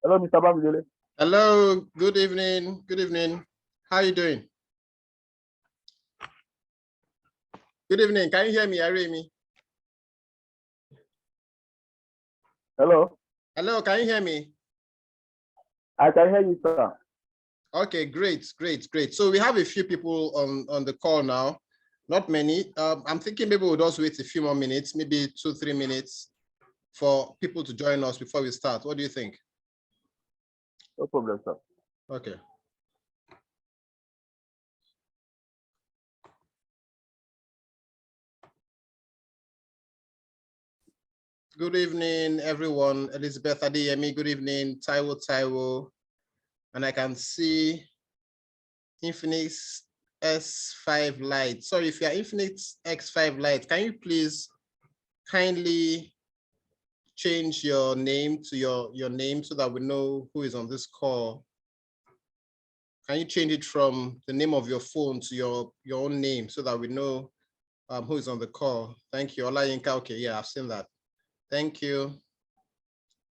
Hello, Mr. Bamidele. Hello, good evening. Good evening. How are you doing? Good evening. Can you hear me, Aremi? Hello. Hello, can you hear me? I can hear you, sir. Okay, great. So we have a few people on the call now, not many. I'm thinking maybe we'll just wait a few more minutes, maybe 2-3 minutes for people to join us before we start. What do you think? No problem, sir. Okay. Good evening, everyone. Elizabeth Adeyemi, good evening. Taiwo. And I can see Infinix S5 Lite. Sorry, if you are Infinix X5 Lite, can you please kindly change your name to your name so that we know who is on this call? Can you change it from the name of your phone to your own name so that we know who is on the call? Thank you. Olayinka. Okay, yeah, I've seen that. Thank you.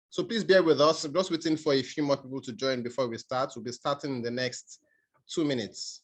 So please bear with us. I'm just waiting for a few more people to join before we start. We'll be starting in the next 2 minutes.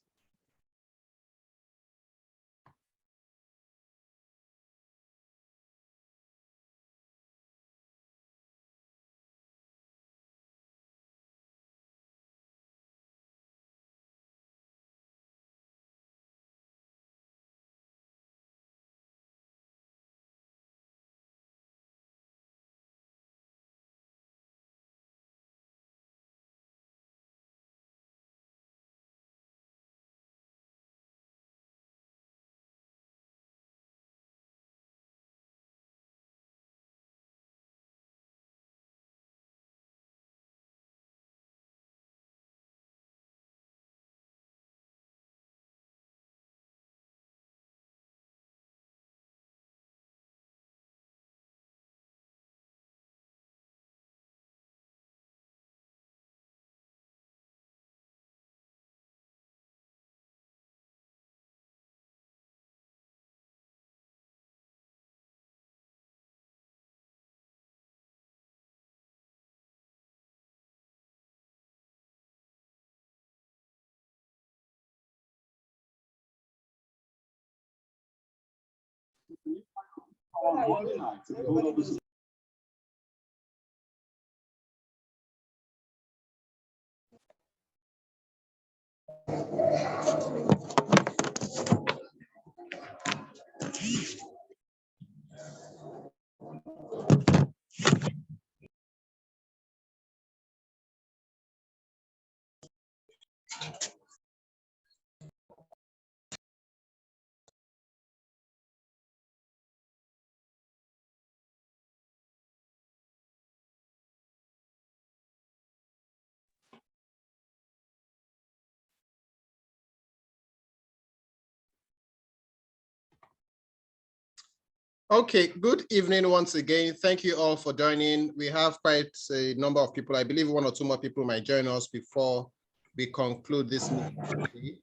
Okay, good evening once again. Thank you all for joining. We have quite a number of people. I believe 1 or 2 more people might join us before we conclude this meeting.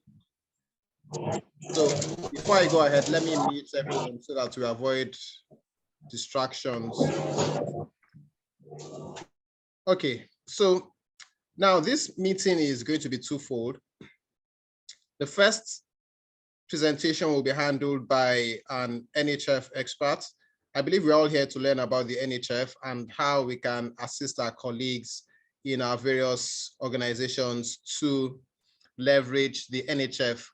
So before I go ahead, let me mute everyone so that we avoid distractions. Okay, so now this meeting is going to be twofold. The first presentation will be handled by an NHF expert. I believe we're all here to learn about the NHF and how we can assist our colleagues in our various organizations to leverage the NHF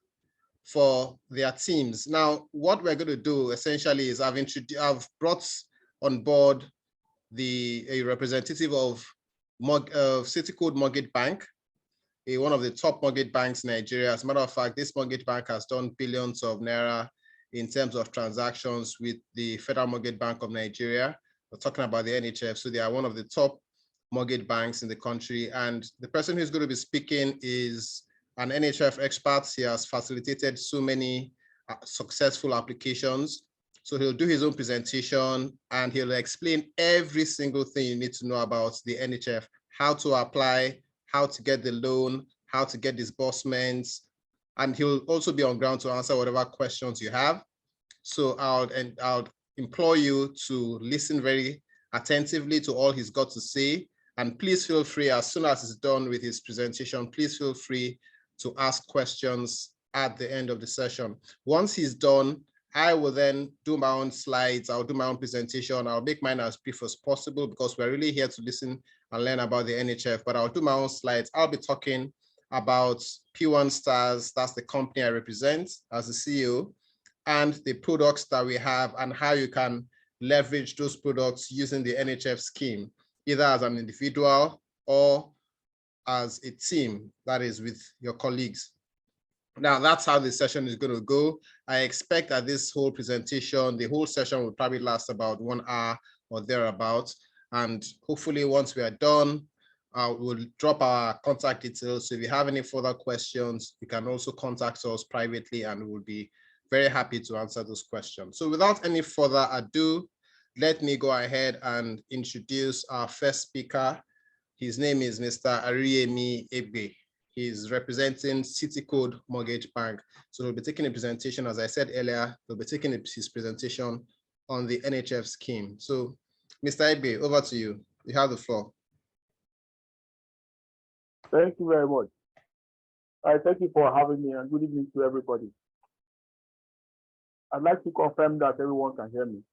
for their teams. Now, what we're going to do essentially is I've brought on board a representative of City Code Mortgage Bank, one of the top mortgage banks in Nigeria. As a matter of fact, this mortgage bank has done billions of naira in terms of transactions with the Federal Mortgage Bank of Nigeria. We're talking about the NHF, so they are one of the top mortgage banks in the country. And the person who's going to be speaking is an NHF expert. He has facilitated so many successful applications. So he'll do his own presentation and he'll explain every single thing you need to know about the NHF, how to apply, how to get the loan, how to get disbursements, and he'll also be on ground to answer whatever questions you have. So I'll implore you to listen very attentively to all he's got to say And please feel free, as soon as he's done with his presentation, please feel free to ask questions at the end of the session. Once he's done, I will then do my own slides. I'll do my own presentation. I'll make mine as brief as possible because we're really here to listen and learn about the NHF, but I'll do my own slides. I'll be talking about P1 Stars, that's the company I represent as the CEO, and the products that we have and how you can leverage those products using the NHF scheme, either as an individual or as a team, that is with your colleagues. Now, that's how the session is going to go. I expect that this whole presentation, the whole session will probably last about 1 hour or thereabouts. And hopefully once we are done, we'll drop our contact details. So if you have any further questions, you can also contact us privately and we'll be very happy to answer those questions. So without any further ado, let me go ahead and introduce our first speaker. His name is Mr. Ariyemi Egbe. He's representing Citicode Mortgage Bank. So he'll be taking a presentation, as I said earlier, he'll be taking his presentation on the NHF scheme. So Mr. Egbe, over to you. You have the floor. Thank you very much. Thank you for having me and good evening to everybody. I'd like to confirm that everyone can hear me.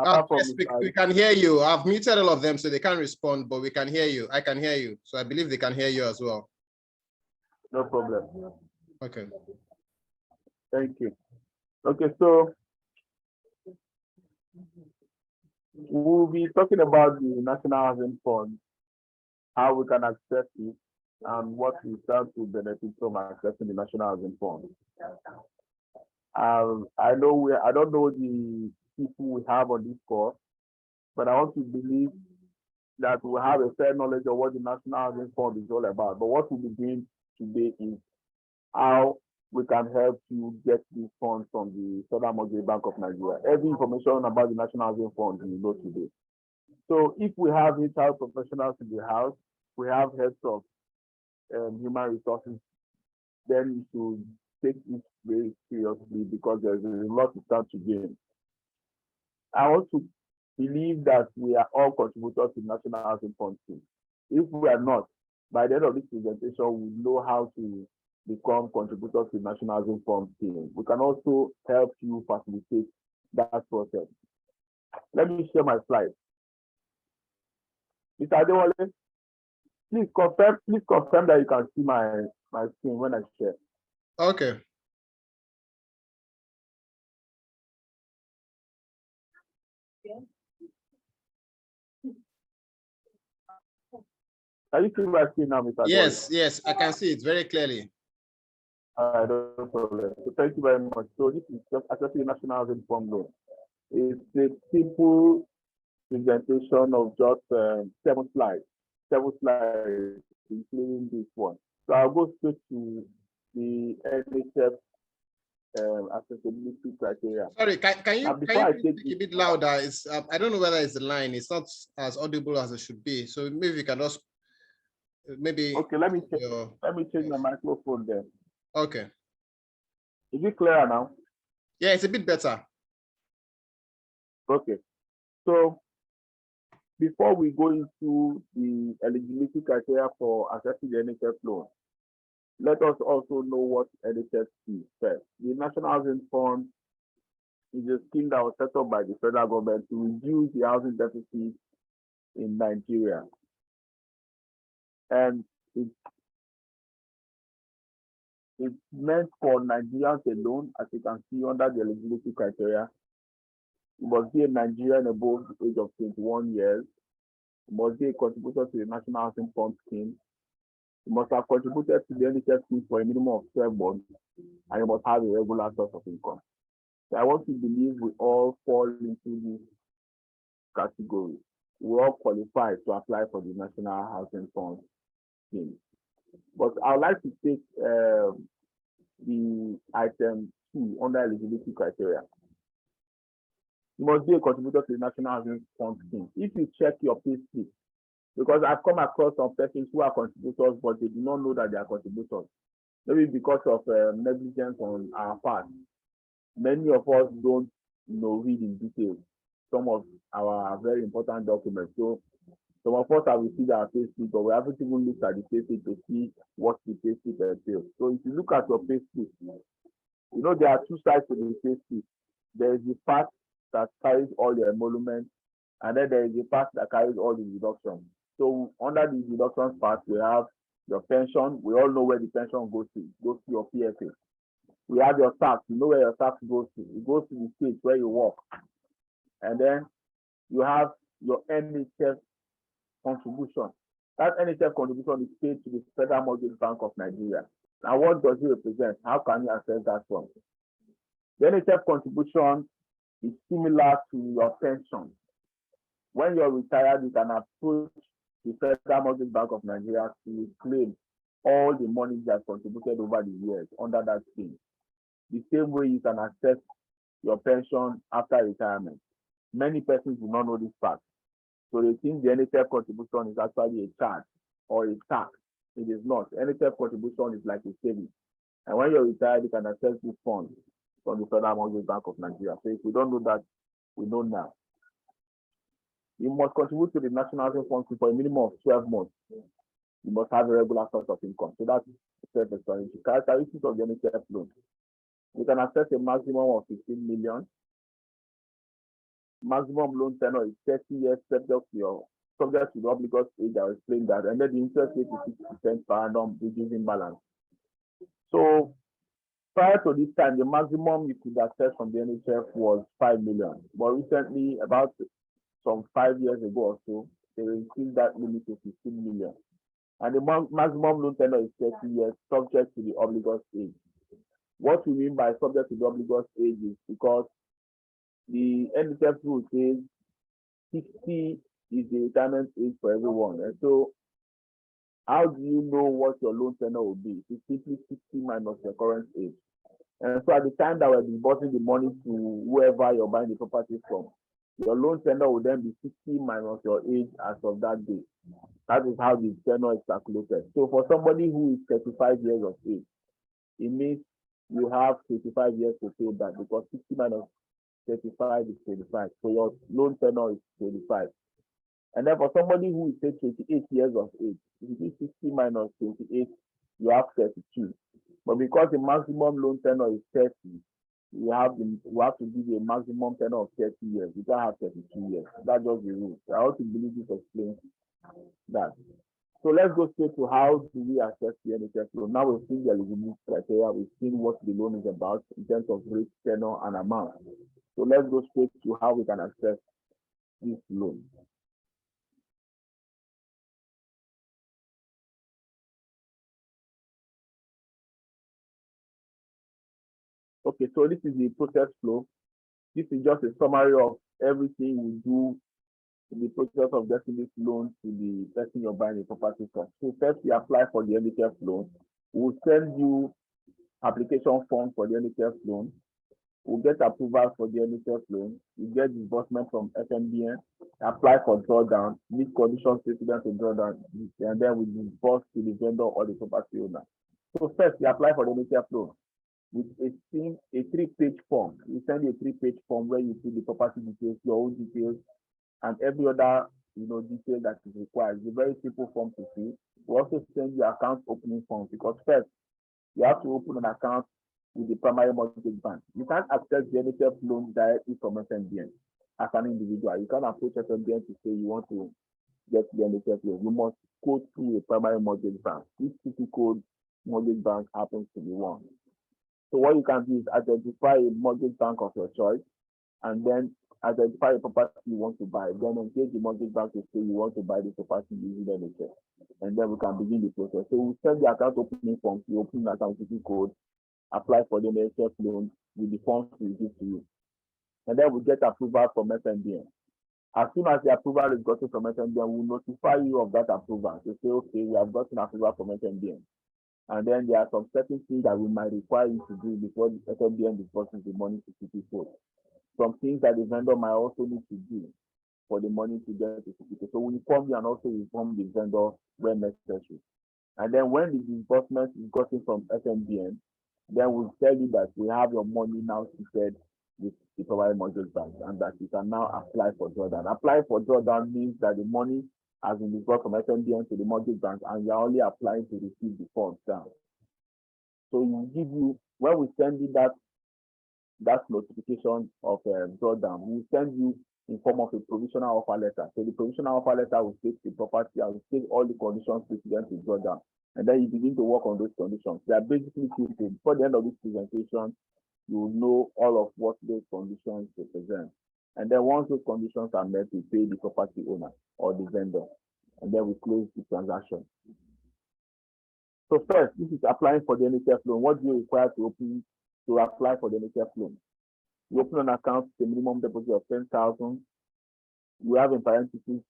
Yes, we can hear you. I've muted all of them so they can't respond, but we can hear you. I can hear you. So I believe they can hear you as well. No problem. Okay. Thank you. Okay, so we'll be talking about the National Housing Fund, how we can access it, and what we stand to benefit from accessing the National Housing Fund. I don't know the people we have on this course, but I want to believe that we have a fair knowledge of what the National Housing Fund is all about. But what we'll be doing today is how we can help you get these funds from the Federal Mortgage Bank of Nigeria. Every information about the National Housing Fund you know today. So if we have HR professionals in the house, we have heads of human resources, then you should take this very seriously because there's a lot to start to gain. I want to believe that we are all contributors to National Housing Fund scheme. If we are not, by the end of this presentation, we know how to become contributors to National Housing Fund scheme. We can also help you facilitate that process. Let me share my slide. Mr. Adewole, please confirm that you can see my screen when I share. Okay. Can you see my screen now, Mr. Yes, Adewole? yes, I can see it very clearly. No problem. So thank you very much. So this is just accessing the National Housing Fund loan. It's a simple presentation of just 7 slides, including this one. So I'll go straight to the NHF accessibility criteria. Sorry, can you speak a bit louder? It's I don't know whether it's the line. It's not as audible as it should be. So maybe you can just Okay, let me change my microphone then. Okay. Is it clearer now? Yeah, it's a bit better. Okay. So before we go into the eligibility criteria for accessing the NHF loan, let us also know what NHF is first. The National Housing Fund is a scheme that was set up by the federal government to reduce the housing deficit in Nigeria. And it's meant for Nigerians alone, as you can see under the eligibility criteria. You must be a Nigerian above the age of 21 years. You must be a contributor to the National Housing Fund scheme. You must have contributed to the NHF scheme for a minimum of 12 months, and you must have a regular source of income. So I want to believe we all fall into this category. We all qualify to apply for the National Housing Fund scheme. But I would like to take the item 2 under eligibility criteria. You must be a contributor to the National Housing Fund scheme. If you check your payslip, because I've come across some persons who are contributors, but they do not know that they are contributors. Maybe because of negligence on our part. Many of us don't read in detail. some of our very important documents. So some of us have received our payslip, but we haven't even looked at the payslip to see what the payslip entails. So if you look at your payslip, you know there are two sides to the payslip. There is the part that carries all the emoluments, and then there is the part that carries all the deductions. So under the deductions part, we have your pension. We all know where the pension goes to. It goes to your PFA. We have your tax. You know where your tax goes to. It goes to the state where you work. And then you have your NHF contribution. That NHF contribution is paid to the Federal Mortgage Bank of Nigeria. Now, what does it represent? How can you access that from? The NHF contribution is similar to your pension. When you're retired, you can approach the Federal Mortgage Bank of Nigeria to claim all the money that's contributed over the years under that scheme. The same way you can access your pension after retirement. Many persons do not know this fact. So they think the NHF contribution is actually a charge or a tax. It is not. NHF contribution is like a saving. And when you're retired, you can access this fund from the Federal Mortgage Bank of Nigeria. So if we don't know that, we know now. You must contribute to the National Housing Fund for a minimum of 12 months. You must have a regular source of income. So that's self-explanatory. Characteristics of the NHF loan. You can access a maximum of 15 million. Maximum loan tenure is 30 years, subject to the obligor age. I will explain that. And then the interest rate is 6% per annum, reducing balance. So prior to this time, the maximum you could access from the NHF was 5 million. But recently, about some 5 years ago or so, they increased that limit to 15 million. And the maximum loan tenure is 30 years, subject to the obligor age. What we mean by subject to the obligor age is because the NHF rule says 60 is the retirement age for everyone. And so how do you know what your loan tenure will be? It's simply 60 minus your current age. And so at the time that we're disbursing the money to whoever you're buying the property from, your loan tenure will then be 60 minus your age as of that day. That is how the tenure is calculated. So for somebody who is 35 years of age, it means you have 35 years to pay back because 60 minus 35 is 25. So your loan tenure is 25. And then for somebody who is say 28 years of age, if you do 60 minus 28, you have 32. But because the maximum loan tenure is 30, you have to give you a maximum tenure of 30 years. You can't have 32 years. That's just the rule. I also believe this explains that. So let's go straight to how do we access the NHF loan. Now we've seen the eligibility criteria, we've seen what the loan is about in terms of rate, tenure, and amount. So let's go straight to how we can access this loan. Okay, so this is the process flow. This is just a summary of everything we do in the process of getting this loan to the person you're buying the property from. So first, we apply for the NHF loan. We'll send you application form for the NHF loan. We'll get approval for the NHF loan. You get disbursement from FNBN, apply for drawdown, meet conditions precedent to drawdown, and then we disburse to the vendor or the property owner. So first, you apply for the NHF loan with a 3-page form. We send you a 3-page form where you put the property details, your own details, and every other detail that is required. It's a very simple form to fill. We also send you account opening form because first you have to open an account with the primary mortgage bank. You can't access the NHF loan directly from FNBN as an individual. You can't approach FNBN to say you want to get the NHF loan. You must go through a primary mortgage bank. This city code mortgage bank happens to be one. So what you can do is identify a mortgage bank of your choice, and then identify a property you want to buy. Then engage the mortgage bank to say you want to buy the property using the NHF. And then we can begin the process. So we send the account opening form, you open the account city code, apply for the NHF loan with the forms we give to you. And then we get approval from FNBN. As soon as the approval is gotten from FNBN, we will notify you of that approval to say, okay, we have gotten approval from FNBN. And then there are some certain things that we might require you to do before the FNBN disburses the money to city code. Some things that the vendor might also need to do for the money to get to city code. So we inform you and also inform the vendor when necessary. And then when the disbursement is gotten from FNBN, then we'll tell you that we have your money now seated with the provided mortgage bank, and that you can now apply for drawdown. Apply for drawdown means that the money has been disbursed from FMBN to the mortgage bank, and you're only applying to receive the funds down. So we give you, when we send you that notification of drawdown, we send you in form of a provisional offer letter. So the provisional offer letter will state the property and will state all the conditions precedent to drawdown. And then you begin to work on those conditions. They are basically two things. Before the end of this presentation, you will know all of what those conditions represent. And then once those conditions are met, we pay the property owner or the vendor. And then we close the transaction. So first, this is applying for the NHF loan. What do you require to apply for the NHF loan? You open an account with a minimum deposit of 10,000. You have in parentheses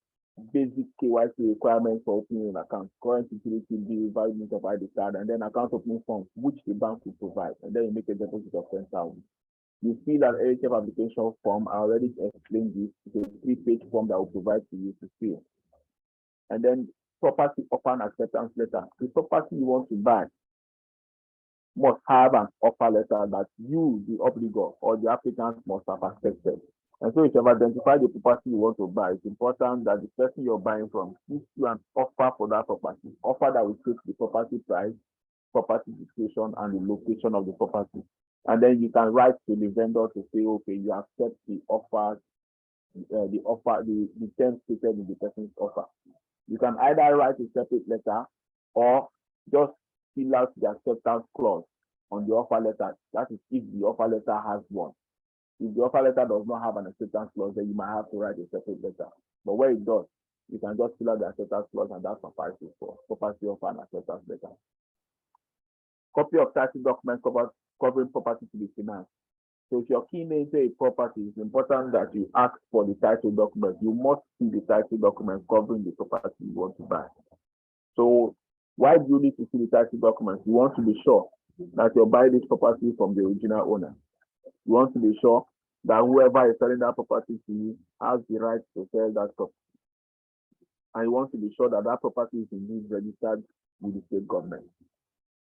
basic KYC requirements for opening an account, current utility bill, validation of ID card, and then account opening forms, which the bank will provide. And then you make a deposit of 10,000. You fill an NHF application form. I already explained this. It's a 3-page form that will provide to you to fill. And then property offer and acceptance letter. The property you want to buy must have an offer letter that you, the obligor, or the applicant must have accepted. And so if you have identified the property you want to buy, it's important that the person you're buying from gives you an offer for that property, offer that will take the property price, property description, and the location of the property. And then you can write to the vendor to say, okay, you accept the offer, the terms stated in the person's offer. You can either write a separate letter or just fill out the acceptance clause on the offer letter. That is if the offer letter has one. If the offer letter does not have an acceptance clause, then you might have to write a separate letter. But where it does, you can just fill out the acceptance clause, and that suffices for property offer and acceptance letter. Copy of title document covering property to be financed. So if you're keen into a property, it's important that you ask for the title document. You must see the title document covering the property you want to buy. So why do you need to see the title document? You want to be sure that you're buying this property from the original owner. You want to be sure that whoever is selling that property to you has the right to sell that property. And you want to be sure that that property is indeed registered with the state government.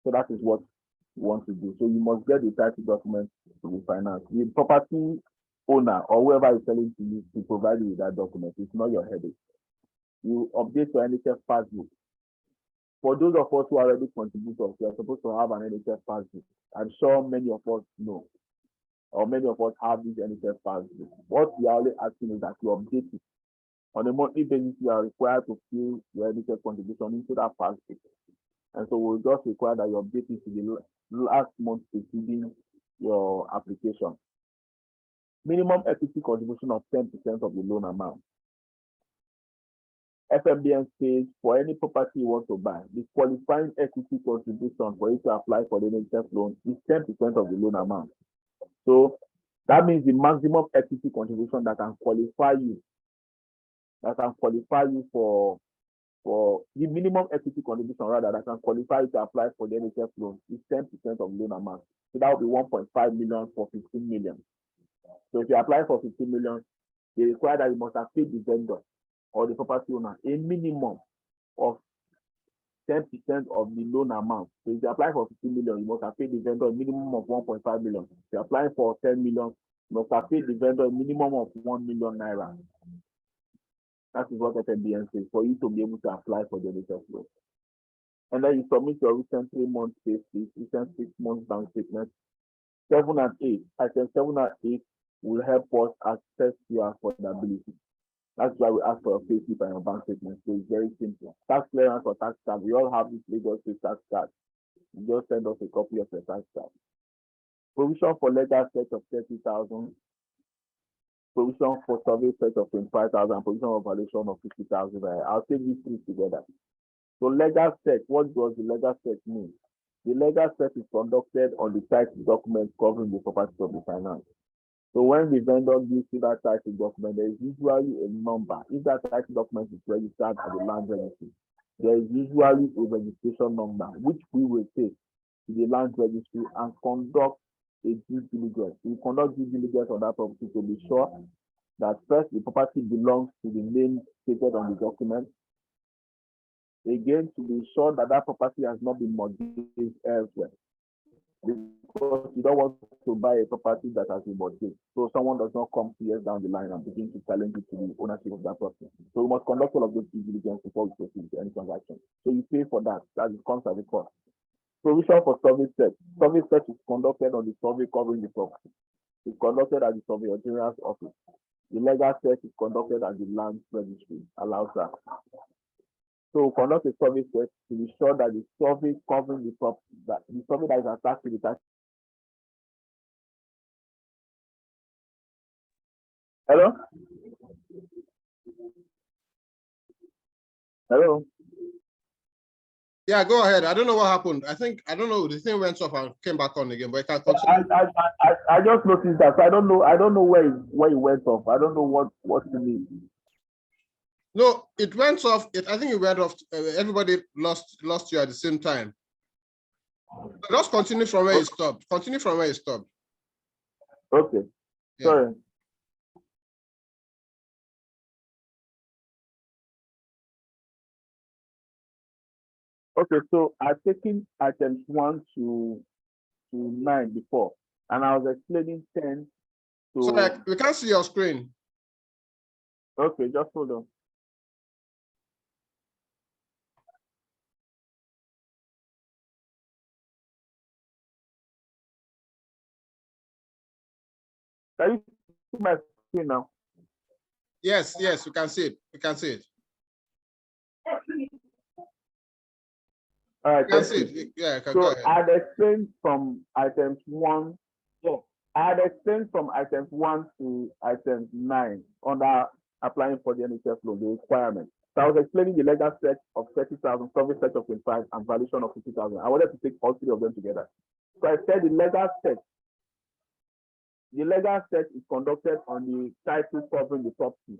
So that is what you want to do. So you must get the title document to be financed. The property owner or whoever is selling to you to provide you with that document. It's not your headache. You update your NHF passbook. For those of us who are already contributors, we are supposed to have an NHF passbook. I'm sure many of us know, or many of us have this NHF passbook. What we are only asking is that you update it. On a monthly basis, you are required to fill your NHF contribution into that passbook. And so we'll just require that you update it to the last month preceding your application. Minimum equity contribution of 10% of the loan amount. FMBN says for any property you want to buy, the qualifying equity contribution for you to apply for the NHF loan is 10% of the loan amount. So that means the maximum equity contribution that can qualify you, for the minimum equity contribution rather that can qualify you to apply for the NHF loan is 10% of loan amount. So that will be 1.5 million for 15 million. So if you apply for 15 million, they require that you must have paid the vendor or the property owner a minimum of 10% of the loan amount. So if you apply for 15 million, you must have paid the vendor a minimum of 1.5 million. If you apply for 10 million, you must have paid the vendor a minimum of 1 million naira. That is what FMBN says for you to be able to apply for the NHF loan. And then you submit your recent 3-month pay slip, recent 6-month bank statement. 7 and 8. Item 7 and 8 will help us assess your affordability. That's why we ask for a pay slip and a bank statement. So it's very simple. Tax clearance or tax card. We all have this Lagos State tax card. You just send us a copy of your tax card. Provision for legal search of 30,000. Provision for survey search of 25,000. Provision of valuation of 50,000. I'll take these three together. So legal search. What does the legal search mean? The legal search is conducted on the title document covering the property of the finance. So when the vendor gives you that title document, there is usually a number. If that title document is registered at the land registry, there is usually a registration number, which we will take to the land registry and conduct a due diligence. We conduct due diligence on that property to be sure that first, the property belongs to the name stated on the document. Again, to be sure that that property has not been mortgaged elsewhere. because you don't want to buy a property that has been mortgaged. So someone does not come 2 years down the line and begin to challenge you to the ownership of that property. So we must conduct all of those due diligence before we proceed to any transaction. So you pay for that. That comes as a cost. Provision for survey search. Survey search is conducted on the survey covering the property. It's conducted at the surveyor general's office. The legal search is conducted at the land registry, allows that. So conduct a survey search to be sure that the survey covering the property, that the survey that is attached to the tax. Hello? Hello? Yeah, go ahead. I don't know what happened. I don't know. The thing went off and came back on again, but it can continue. I just noticed that. So I don't know where it went off. I don't know what you mean. No, it went off. I think it went off. Everybody lost you at the same time. Just continue from where you stopped. Continue from where you stopped. Okay. Yeah. Sorry. Okay, so I've taken items 1 to 9 before, and I was explaining 10 to. Sorry, we can't see your screen. Okay, just hold on. Can you see my screen now? Yes, we can see it. We can see it. All right, can see it. Yeah, so go ahead. I'd explained from items 1. So I had explained from items 1 to items 9 under applying for the NHF loan, the requirement. So I was explaining the legal search of 30,000, survey search of 25, and valuation of 50,000. I wanted to take all 3 of them together. So I said the legal search is conducted on the title covering the property.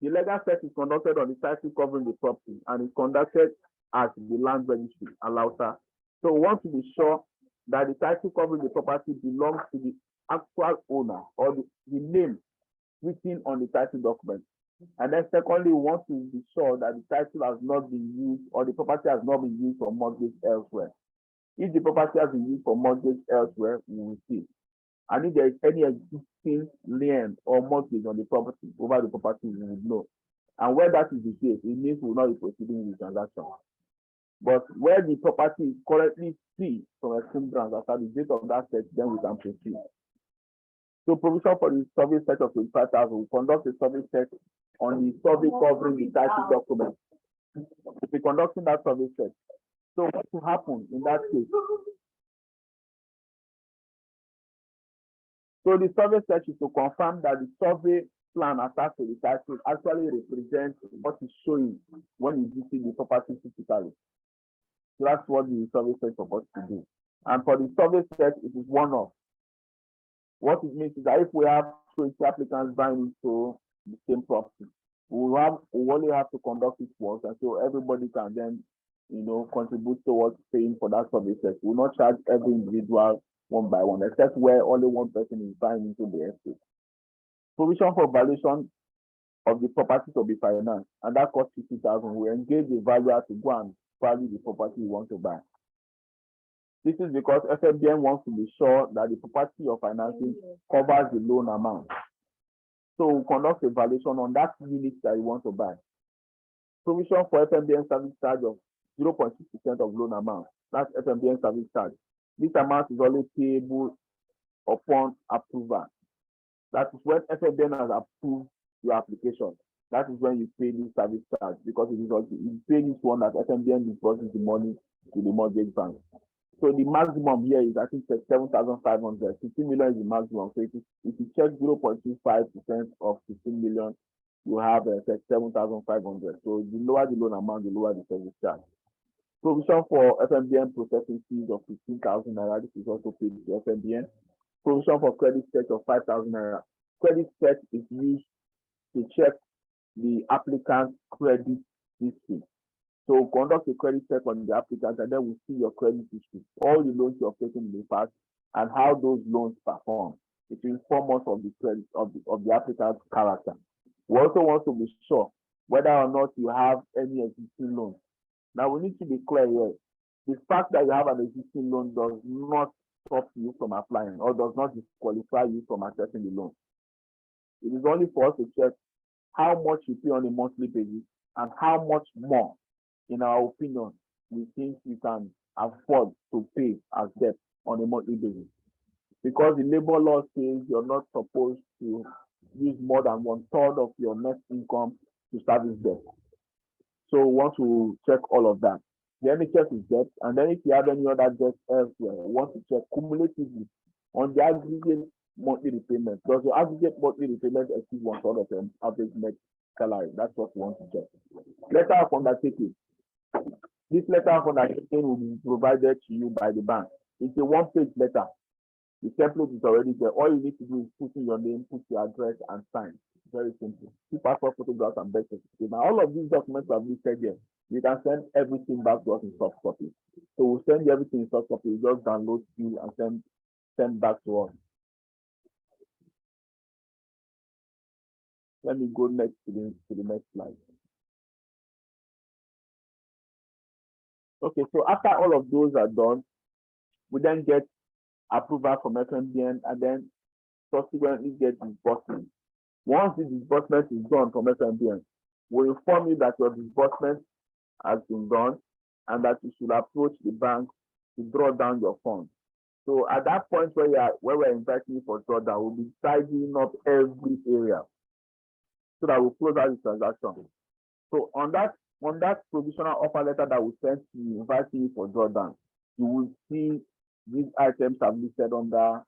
The legal search is conducted on the title covering the property and is conducted at the land registry, Alausa. So we want to be sure that the title covering the property belongs to the actual owner or the name written on the title document. And then secondly, we want to be sure that the title has not been used or the property has not been used for mortgage elsewhere. If the property has been used for mortgage elsewhere, we will see. And if there is any existing lien or mortgage on the property, over the property, we will know. And where that is the case, it means we will not be proceeding with the transaction. But where the property is currently free from encumbrance after the date of that search, then we can proceed. So provision for the survey search of 25,000, we conduct a survey search on the survey covering the title document. We'll be conducting that survey search. So what will happen in that case? So the survey search is to confirm that the survey plan attached to the title actually represents what is showing when you visit the property physically. So that's what the survey search is supposed to do. And for the survey search, it is one-off. What it means is that if we have 20 applicants buying into the same property, we only have to conduct it once, and so everybody can then, contribute towards paying for that survey search. We will not charge every individual one by one, except where only one person is buying into the estate. Provision for valuation of the property to be financed, and that costs 50,000. We engage the valuer to go and value the property you want to buy. This is because FMBN wants to be sure that the property you're financing covers the loan amount. So we'll conduct a valuation on that unit that you want to buy. Provision for FMBN service charge of 0.6% of loan amount. That's FMBN service charge. This amount is only payable upon approval. That is when FMBN has approved your application. That is when you pay the service charge, because it is also you pay this one that FMBN deposits the money to the mortgage bank. So the maximum here is, I think, 7,500. 15 million is the maximum. So if you check 0.25% of 15 million, you have 7,500. So the lower the loan amount, the lower the service charge. Provision for FMBN processing fees of 15,000 naira. This is also paid to FMBN. Provision for credit check of 5,000 naira. Credit check is used to check the applicant's credit history. So conduct a credit check on the applicant, and then we see your credit history, all the loans you have taken in the past, and how those loans perform. It will inform us of the credit of the applicant's character. We also want to be sure whether or not you have any existing loans. Now we need to be clear here. The fact that you have an existing loan does not stop you from applying or does not disqualify you from accessing the loan. It is only for us to check how much you pay on a monthly basis and how much more, in our opinion, we think we can afford to pay as debt on a monthly basis. Because the labor law says you're not supposed to use more than 1/3 of your net income to service debt. So we want to check all of that. The NHF is debt, and then if you have any other debt elsewhere, we want to check cumulatively on the aggregate monthly repayment. Does your aggregate monthly repayment exceed 1/3 of your average net salary? That's what we want to check. Letter of undertaking. This letter of undertaking will be provided to you by the bank. It's a one-page letter. The template is already there. All you need to do is put in your name, put your address, and sign. Very simple. Two passport photographs and birth certificate. Now, all of these documents have listed here. You can send everything back to us in soft copy. So we'll send you everything in soft copy. You just download you and send back to us. Let me go next to the next slide. Okay, so after all of those are done, we then get approval from FMBN and then subsequently get disbursement. Once the disbursement is done from FMBN, we inform you that your disbursement has been done and that you should approach the bank to draw down your funds. So at that point where we're inviting you for drawdown, we'll be tidying up every area so that we'll close out the transaction. So on that provisional offer letter that we sent to you, inviting you for drawdown, you will see these items are listed under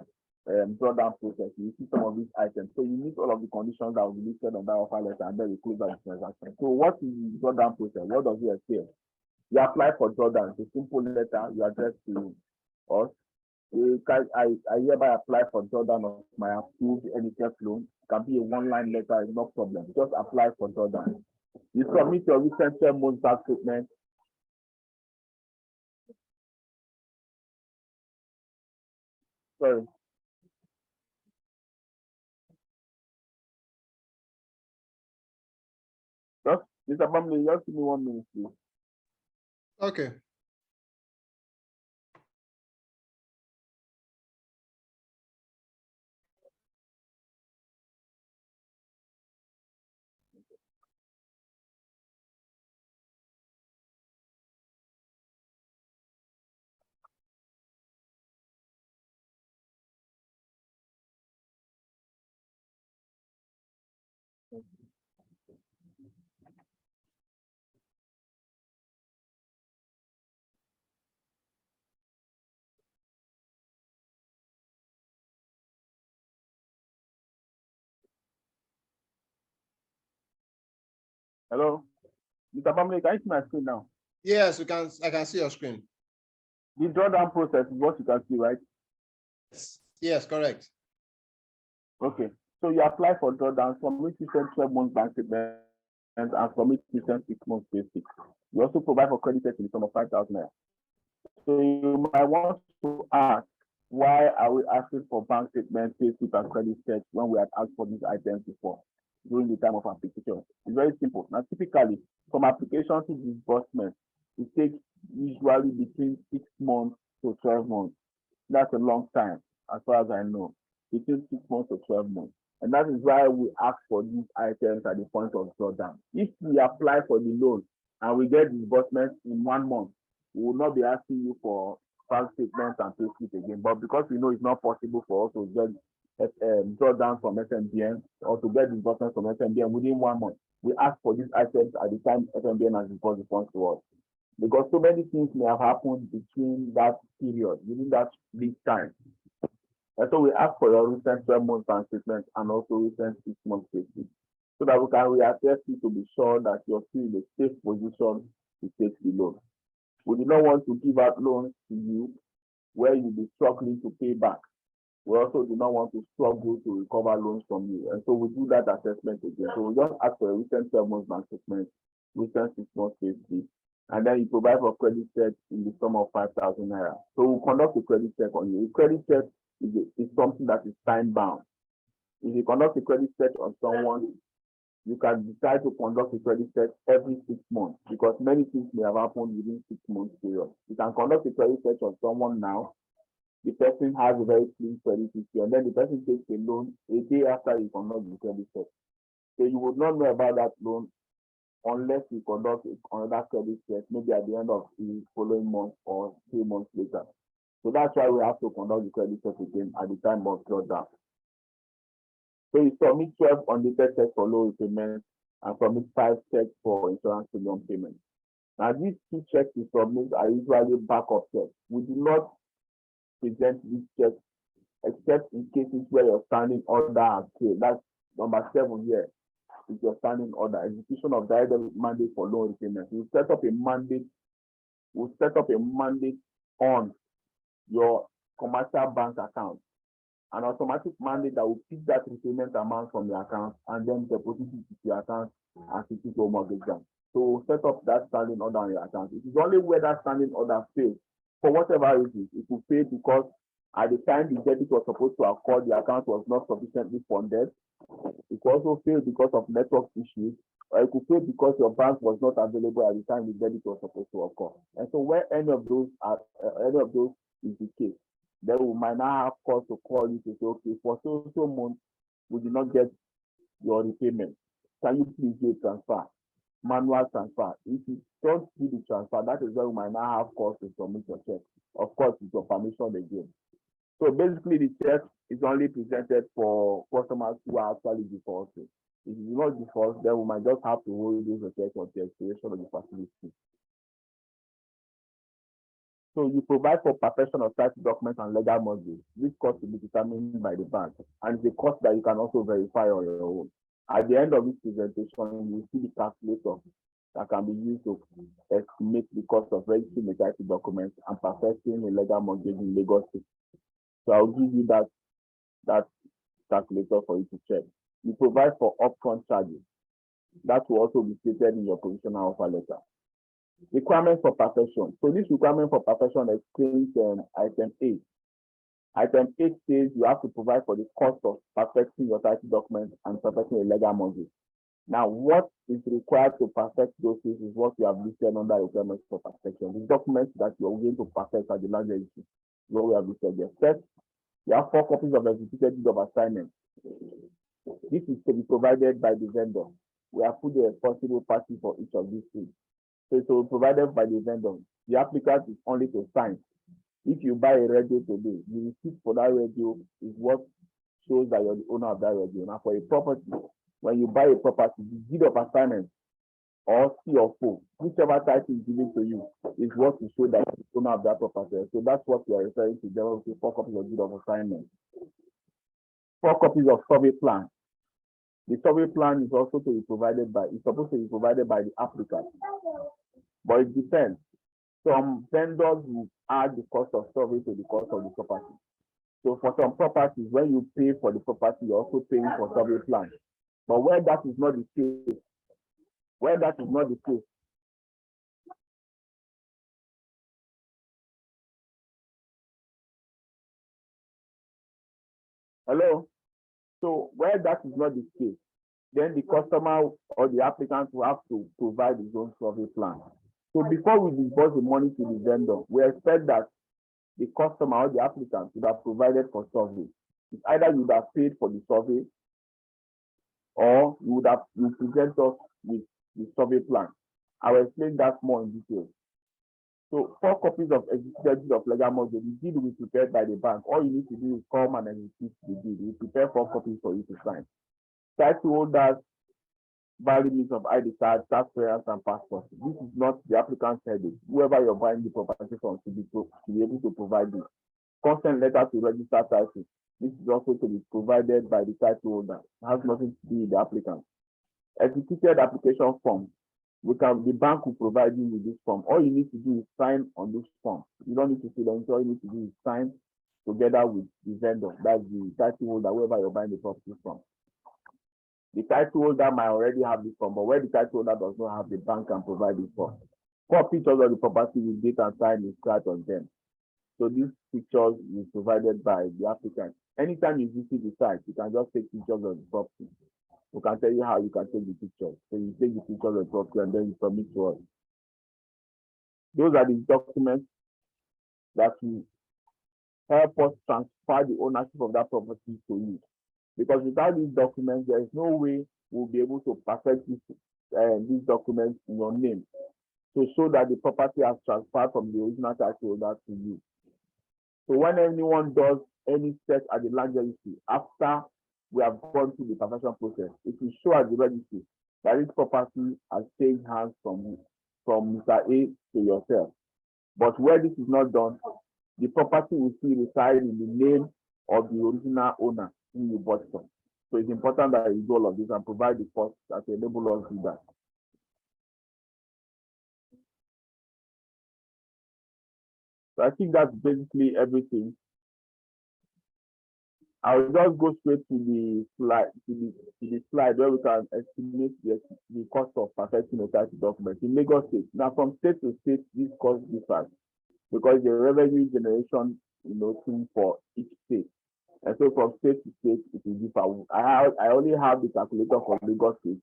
drawdown process. You see some of these items. So you meet all of the conditions that will be listed on that offer letter, and then we close out the transaction. So what is the drawdown process? What does it entail? You apply for drawdown. It's a simple letter you address to us. I hereby apply for drawdown of my approved NHF loan. It can be a one-line letter, no problem. Just apply for drawdown. You submit your recent 12-month tax statement. Sorry. Just, Mr. Bamidele, just give me 1 minute, please. Okay. Hello? Mr. Bamidele, can you see my screen now? Yes, I can see your screen. The drawdown process is what you can see, right? Yes, correct. Okay. So you apply for drawdown, submit you send 12-month bank statement, and submit you send 6 months basic. You also provide for credit in the sum of 5,000 naira. So you might want to ask, why are we asking for bank statement, payslip, and credit check when we had asked for these items before during the time of application? It's very simple. Now, typically, from application to disbursement, it takes usually between 6 months to 12 months. That's a long time, as far as I know. Between 6 months to 12 months. And that is why we ask for these items at the point of drawdown. If we apply for the loan and we get disbursement in 1 month, we will not be asking you for bank statements and payslip again. But because we know it's not possible for us to get drawdown from FMBN or to get disbursement from FMBN within 1 month, we ask for these items at the time FMBN has disbursed the funds to us. Because so many things may have happened between that period, within that lead time. And so we ask for your recent 12-month bank statement and also recent 6 months payslip, so that we can reassess you to be sure that you're still in a safe position to take the loan. We do not want to give out loans to you where you'll be struggling to pay back. We also do not want to struggle to recover loans from you. And so we do that assessment again. So we just ask for a recent 12-month bank statement, recent 6 months payslip, and then you provide for credit check in the sum of 5,000 naira. So we'll conduct a credit check on you. A credit check is something that is time bound. If you conduct a credit check on someone, you can decide to conduct a credit check every 6 months because many things may have happened within 6 months period. You can conduct a credit check on someone now. The person has a very clean credit history, and then the person takes a loan a day after you conduct the credit check. So you would not know about that loan unless you conduct another credit check, maybe at the end of the following month or 3 months later. So that's why we have to conduct the credit check again at the time of drawdown. So you submit 12 undated checks for loan repayment and submit 5 checks for insurance premium payment. Now, these 2 checks you submit are usually backup checks. We do not present these checks except in cases where your standing order has failed. That's number 7 here. Is your standing order, execution of direct debit mandate for loan repayment. We set up a mandate. We set up a mandate on your commercial bank account, an automatic mandate that will pick that repayment amount from the account and then deposit it to your account and it to a mortgage bank. So we'll set up that standing order on your account. It is only where that standing order fails, for whatever reason, it will fail because at the time the debit was supposed to occur, the account was not sufficiently funded. It could also fail because of network issues, or it could fail because your bank was not available at the time the debit was supposed to occur. And so where any of those is the case, then we might now have cause to call you to say, okay, for so months we did not get your repayment. Can you please do a transfer? Manual transfer. If you don't do the transfer, that is where we might now have cause to submit your check. Of course, with your permission again. So basically, the check is only presented for customers who are actually defaulted. If you do not default, then we might just have to hold those checks until the expiration of the facility. So you provide for perfection of title documents and legal mortgage. This cost will be determined by the bank, and it's a cost that you can also verify on your own. At the end of this presentation, you see the calculator that can be used to estimate the cost of registering the title documents and perfecting a legal mortgage in Lagos State. So I'll give you that calculator for you to check. You provide for upfront charges. That will also be stated in your provisional offer letter. Requirements for perfection. So this requirement for perfection explains item 8. Item 8 says you have to provide for the cost of perfecting your title documents and perfecting a legal mortgage. Now, what is required to perfect those things is what we have listed under requirements for perfection. The documents that you are going to perfect at the land registry, what we have listed there. First, you have 4 copies of executed deed of assignment. This is to be provided by the vendor. We have put the responsible party for each of these things. So it will be provided by the vendor. The applicant is only to sign. If you buy a radio today, the receipt for that radio is what shows that you're the owner of that radio. Now, for a property, when you buy a property, the deed of assignment or C or FO, whichever title is given to you, is what to show that you're the owner of that property. So that's what we are referring to. There will be 4 copies of deed of assignment. 4 copies of survey plan. The survey plan is also to be provided by, it's supposed to be provided by the applicant, but it depends. Some vendors will add the cost of survey to the cost of the property. So for some properties, when you pay for the property, you're also paying for survey plan. But where that is not the case, hello? So where that is not the case, then the customer or the applicant will have to provide his own survey plan. So before we disburse the money to the vendor, we expect that the customer or the applicant would have provided for survey. It's either you would have paid for the survey or you present us with the survey plan. I will explain that more in detail. So 4 copies of executed deed of legal mortgage. The deed will be prepared by the bank. All you need to do is come and execute the deed. We prepare 4 copies for you to sign. Title holders, valid means of ID card, tax clearance, and passport. This is not the applicant's headache. Whoever you're buying the property from should be able to provide this. Consent letter to register title. This is also to be provided by the title holder. It has nothing to do with the applicant. Executed application form. The bank will provide you with this form. All you need to do is sign on this form. You don't need to fill in. All you need to do is sign together with the vendor. That's the title holder, whoever you're buying the property from. The title holder might already have this form, but where the title holder does not have, the bank can provide this form. 4 pictures of the property with date and time is inscribed on them. So these pictures is provided by the applicant. Anytime you visit the site, you can just take pictures of the property. we can tell you how you can take the picture. So you take the picture of the property and then you submit to us. Those are the documents that will help us transfer the ownership of that property to you. Because without these documents, there is no way we'll be able to perfect these documents in your name to show that the property has transferred from the original title holder to you. So when anyone does any search at the land registry after we have gone through the perfection process, it will show at the registry that this property has changed hands from Mr. A to yourself. But where this is not done, the property will still reside in the name of the original owner who you bought from. So it's important that you do all of this and provide the cost that enable us to do that. So I think that's basically everything. I'll just go straight to the slide where we can estimate the cost of perfecting a title document in Lagos State. Now, from state to state, this cost differs because the revenue generation, thing for each state. And so from state to state, it will differ. I only have the calculator for Lagos State,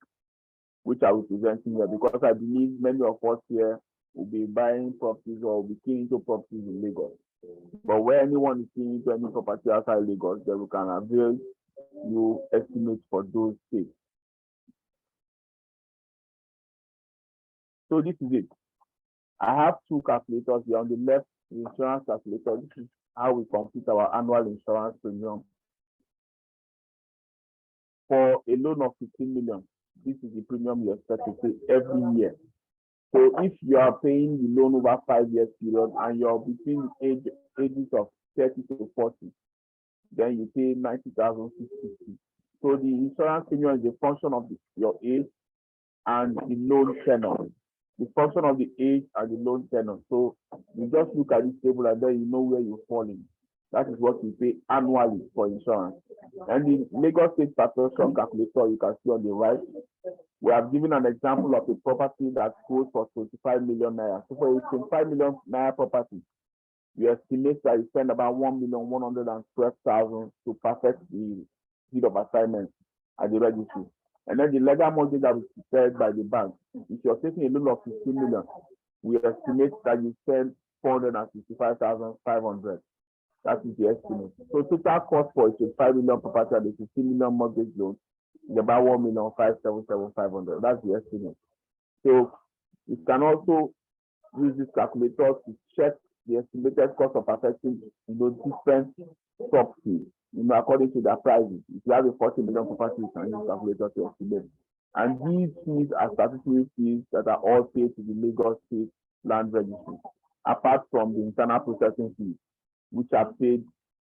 which I will present here because I believe many of us here will be buying properties or will be keen into properties in Lagos. But where anyone is keen into any property outside Lagos, then we can avail you estimates for those states. So this is it. I have two calculators here. On the left, the insurance calculator. This is how we compute our annual insurance premium. For a loan of 15 million, this is the premium you expect to pay every year. So if you are paying the loan over 5 years period and you're between ages of 30 to 40, then you pay 90,650. So the insurance premium is a function of your age and the loan tenor. The function of the age and the loan tenor. So you just look at this table and then you know where you're falling. That is what you pay annually for insurance. And the Lagos State Presentation calculator you can see on the right, we have given an example of a property that goes for 25 million naira. So for a 25 million naira property, we estimate that you spend about 1,112,000 to perfect the deed of assignment at the registry. And then the legal mortgage that was prepared by the bank. If you're taking a loan of 15 million, we estimate that you spend 465,500. That is the estimate. So total cost for a 25 million property and a 15 million mortgage loan is about 1,577,500. That's the estimate. So you can also use this calculator to check the estimated cost of affecting different properties, according to their prices. If you have a 40 million property, you can use calculator to estimate. And these fees are statutory fees that are all paid to the Lagos State Land Registry, apart from the internal processing fees, which are paid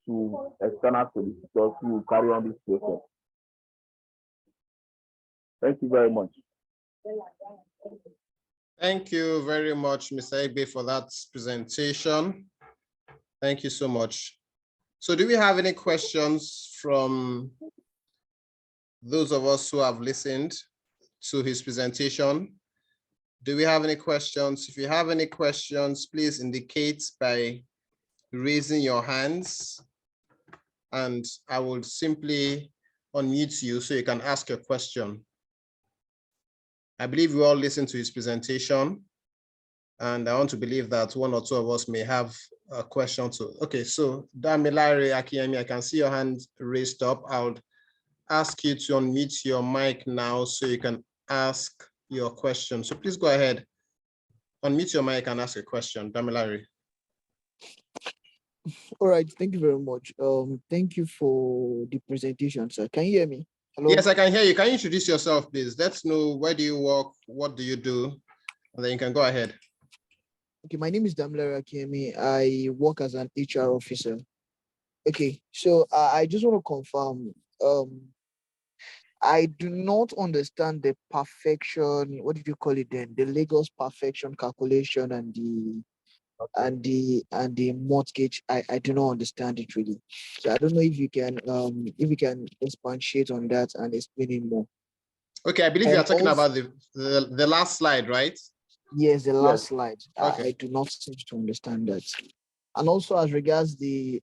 to external solicitors who carry on this process. Thank you very much. Thank you very much, Mr. Egbe, for that presentation. Thank you so much. So do we have any questions from those of us who have listened to his presentation? Do we have any questions? If you have any questions, please indicate by raising your hands, and I will simply unmute you so you can ask your question. I believe we all listened to his presentation, and I want to believe that one or two of us may have a question too. Okay, so Bamidele Akiyemi, I can see your hand raised up. I'll ask you to unmute your mic now so you can ask your question. So please go ahead, unmute your mic and ask a question, Bamidele. All right, thank you very much. Thank you for the presentation, sir. Can you hear me? Hello? Yes, I can hear you. Can you introduce yourself, please? Let's know, where do you work? What do you do? And then you can go ahead. Okay, my name is Bamidele Akiyemi. I work as an HR officer. Okay, so I just want to confirm, I do not understand the perfection, what did you call it then? The Lagos perfection calculation and the mortgage. I do not understand it really. So I don't know if you can expatiate on that and explain it more. Okay, I believe you are talking about the last slide, right? Yes, the last slide. Okay. I do not seem to understand that. And also as regards the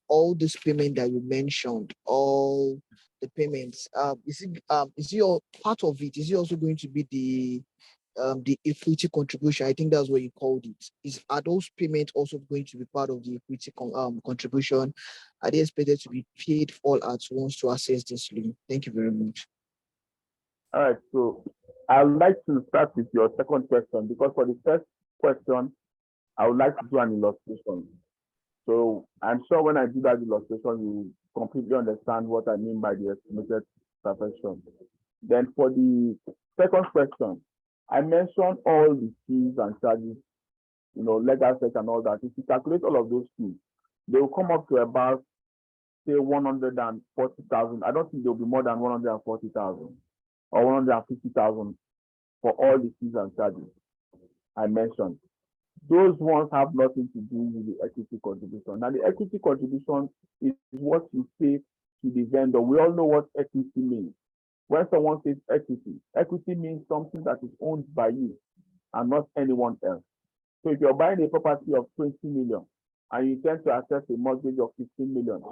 all this payment that you mentioned, all the payments, is it all part of it? Is it also going to be the equity contribution? I think that's what you called it. Are those payments also going to be part of the equity contribution? Are they expected to be paid all at once to access this loan? Thank you very much. All right, so I would like to start with your second question, because for the first question, I would like to do an illustration. So I'm sure when I do that illustration, you completely understand what I mean by the estimated perfection. Then for the second question, I mentioned all the fees and charges, legal search and all that. If you calculate all of those fees, they will come up to about, say, 140,000. I don't think they'll be more than 140,000 or 150,000 for all the fees and charges I mentioned. Those ones have nothing to do with the equity contribution. Now, the equity contribution is what you pay to the vendor. We all know what equity means. When someone says equity, equity means something that is owned by you and not anyone else. So if you're buying a property of 20 million and you intend to access a mortgage of 15 million,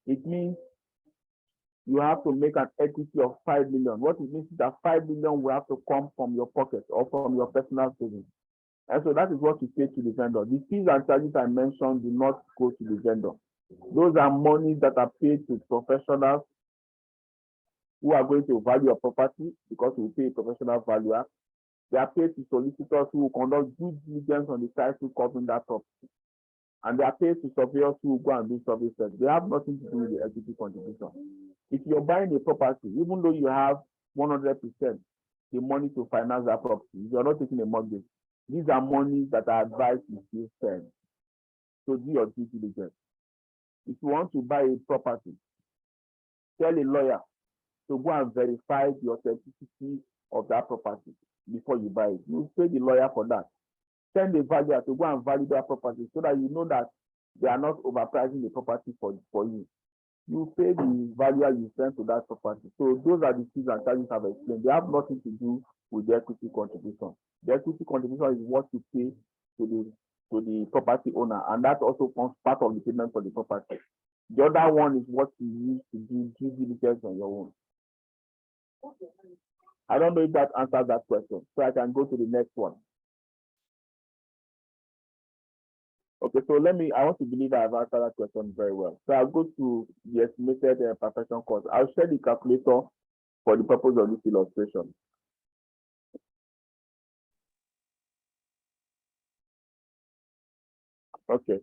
it means you have to make an equity of 5 million. What it means is that 5 million will have to come from your pocket or from your personal savings. And so that is what you pay to the vendor. The fees and charges I mentioned do not go to the vendor. Those are monies that are paid to professionals who are going to value your property, because we pay a professional valuer. They are paid to solicitors who will conduct due diligence on the title covering that property. And they are paid to surveyors who will go and do survey search. They have nothing to do with the equity contribution. If you're buying a property, even though you have 100% the money to finance that property, you're not taking a mortgage. These are monies that are advised you still spend. So do your due diligence. If you want to buy a property, tell a lawyer to go and verify the authenticity of that property before you buy it. You pay the lawyer for that. Send a valuer to go and value that property so that you know that they are not overpricing the property for you. You pay the valuer you send to that property. So those are the fees and charges I've explained. They have nothing to do with the equity contribution. The equity contribution is what you pay to the property owner, and that also forms part of the payment for the property. The other one is what you use to do due diligence on your own. I don't know if that answers that question, so I can go to the next one. Okay, so I want to believe I've answered that question very well. So I'll go to the estimated perfection cost. I'll share the calculator for the purpose of this illustration. Okay.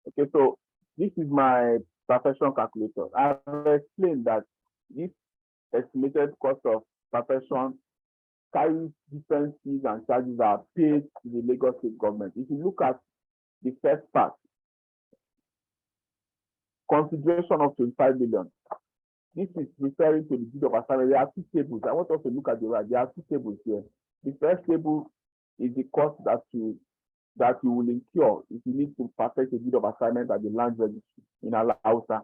Okay, so this is my perfection calculator. I've explained that this estimated cost of perfection carries different fees and charges that are paid to the Lagos State government. If you look at the first part, consideration of 25 billion. This is referring to the deed of assignment. There are two tables. I want us to look at the right. There are two tables here. The first table is the cost that you will incur if you need to perfect a deed of assignment at the land registry in Alausa.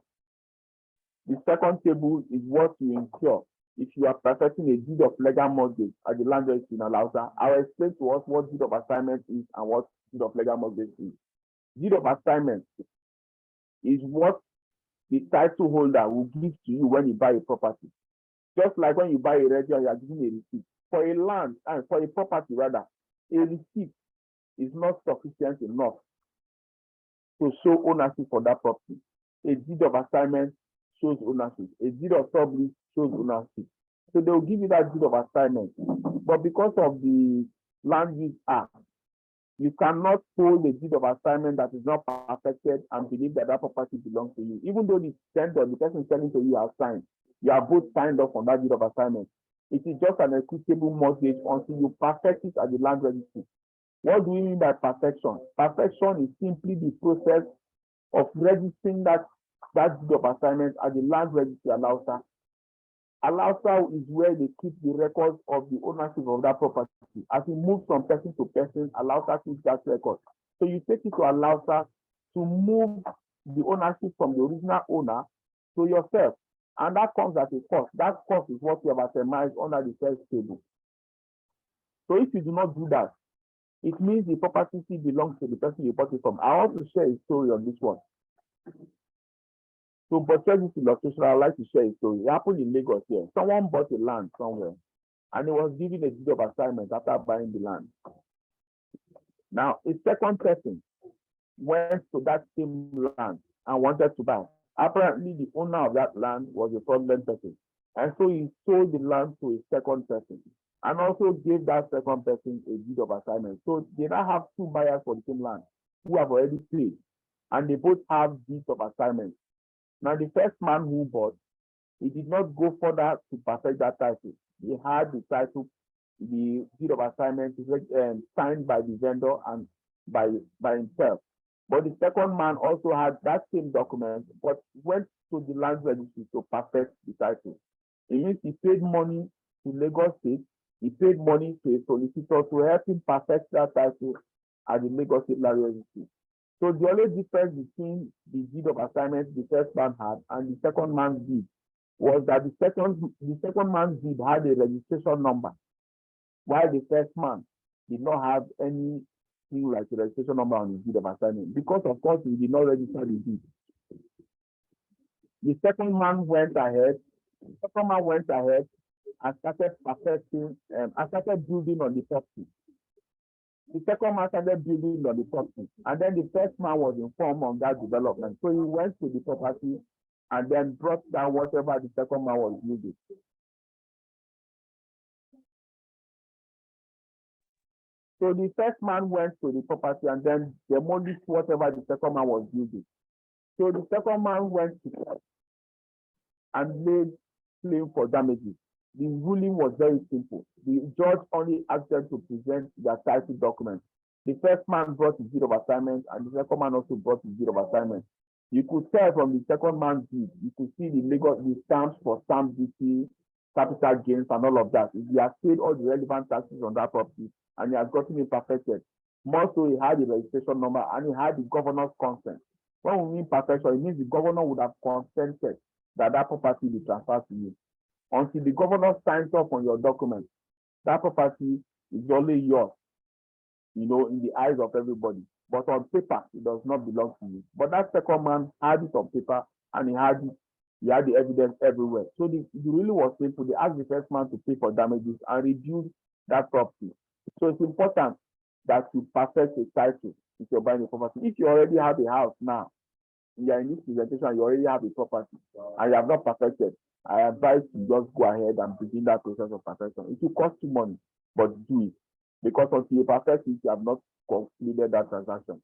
The second table is what you incur if you are perfecting a deed of legal mortgage at the land registry in Alausa. I'll explain to us what deed of assignment is and what deed of legal mortgage is. Deed of assignment is what the title holder will give to you when you buy a property. Just like when you buy a radio, you are giving a receipt. For a land and for a property rather, a receipt is not sufficient enough to show ownership for that property. A deed of assignment shows ownership. A deed of sublease shows ownership. So they will give you that deed of assignment. But because of the Land Use Act, you cannot hold a deed of assignment that is not perfected and believe that that property belongs to you. Even though the vendor, the person selling to you, has signed, you are both signed off on that deed of assignment. It is just an equitable mortgage until you perfect it at the land registry. What do we mean by perfection? Perfection is simply the process of registering that deed of assignment at the land registry Alausa. Alausa is where they keep the records of the ownership of that property. As it moves from person to person, Alausa keeps that record. So you take it to Alausa to move the ownership from the original owner to yourself. And that comes at a cost. That cost is what we have itemized under the first table. So if you do not do that, it means the property still belongs to the person you bought it from. I want to share a story on this one. So, but share this illustration, I'd like to share a story. It happened in Lagos here. Someone bought a land somewhere, and he was given a deed of assignment after buying the land. Now, a second person went to that same land and wanted to buy. Apparently, the owner of that land was a fraudulent person. And so he sold the land to a second person and also gave that second person a deed of assignment. So they now have two buyers for the same land who have already paid, and they both have deeds of assignment. Now, the first man who bought, he did not go further to perfect that title. He had the title, the deed of assignment signed by the vendor and by himself. But the second man also had that same document, but went to the land registry to perfect the title. It means he paid money to Lagos State, he paid money to a solicitor to help him perfect that title at the Lagos State Land Registry. So the only difference between the deed of assignment the first man had and the second man's deed was that the second man's deed had a registration number, while the first man did not have anything like a registration number on his deed of assignment, because of course he did not register the deed. The second man went ahead and started perfecting and started building on the property. The second man started building on the property, and then the first man was informed on that development. So he went to the property and then brought down whatever the second man was building. So the first man went to the property and then demolished whatever the second man was building. So the second man went to court and made claim for damages. The ruling was very simple. The judge only asked them to present their title document. The first man brought his deed of assignment, and the second man also brought his deed of assignment. You could tell from the second man's deed, you could see the stamps for stamp duty, capital gains, and all of that. He has paid all the relevant taxes on that property, and he has gotten it perfected. More so, he had the registration number and he had the governor's consent. When we mean perfection, it means the governor would have consented that that property be transferred to you. Until the governor signs off on your document, that property is only yours, in the eyes of everybody. But on paper, it does not belong to you. But that second man had it on paper, and he had the evidence everywhere. So the ruling was simple. They asked the first man to pay for damages and reduce that property. So it's important that you perfect a title if you're buying a property. If you already have a house now, you are in this presentation, you already have a property, and you have not perfected, I advise you just go ahead and begin that process of perfection. It will cost you money, but do it. Because until you perfect it, you have not concluded that transaction.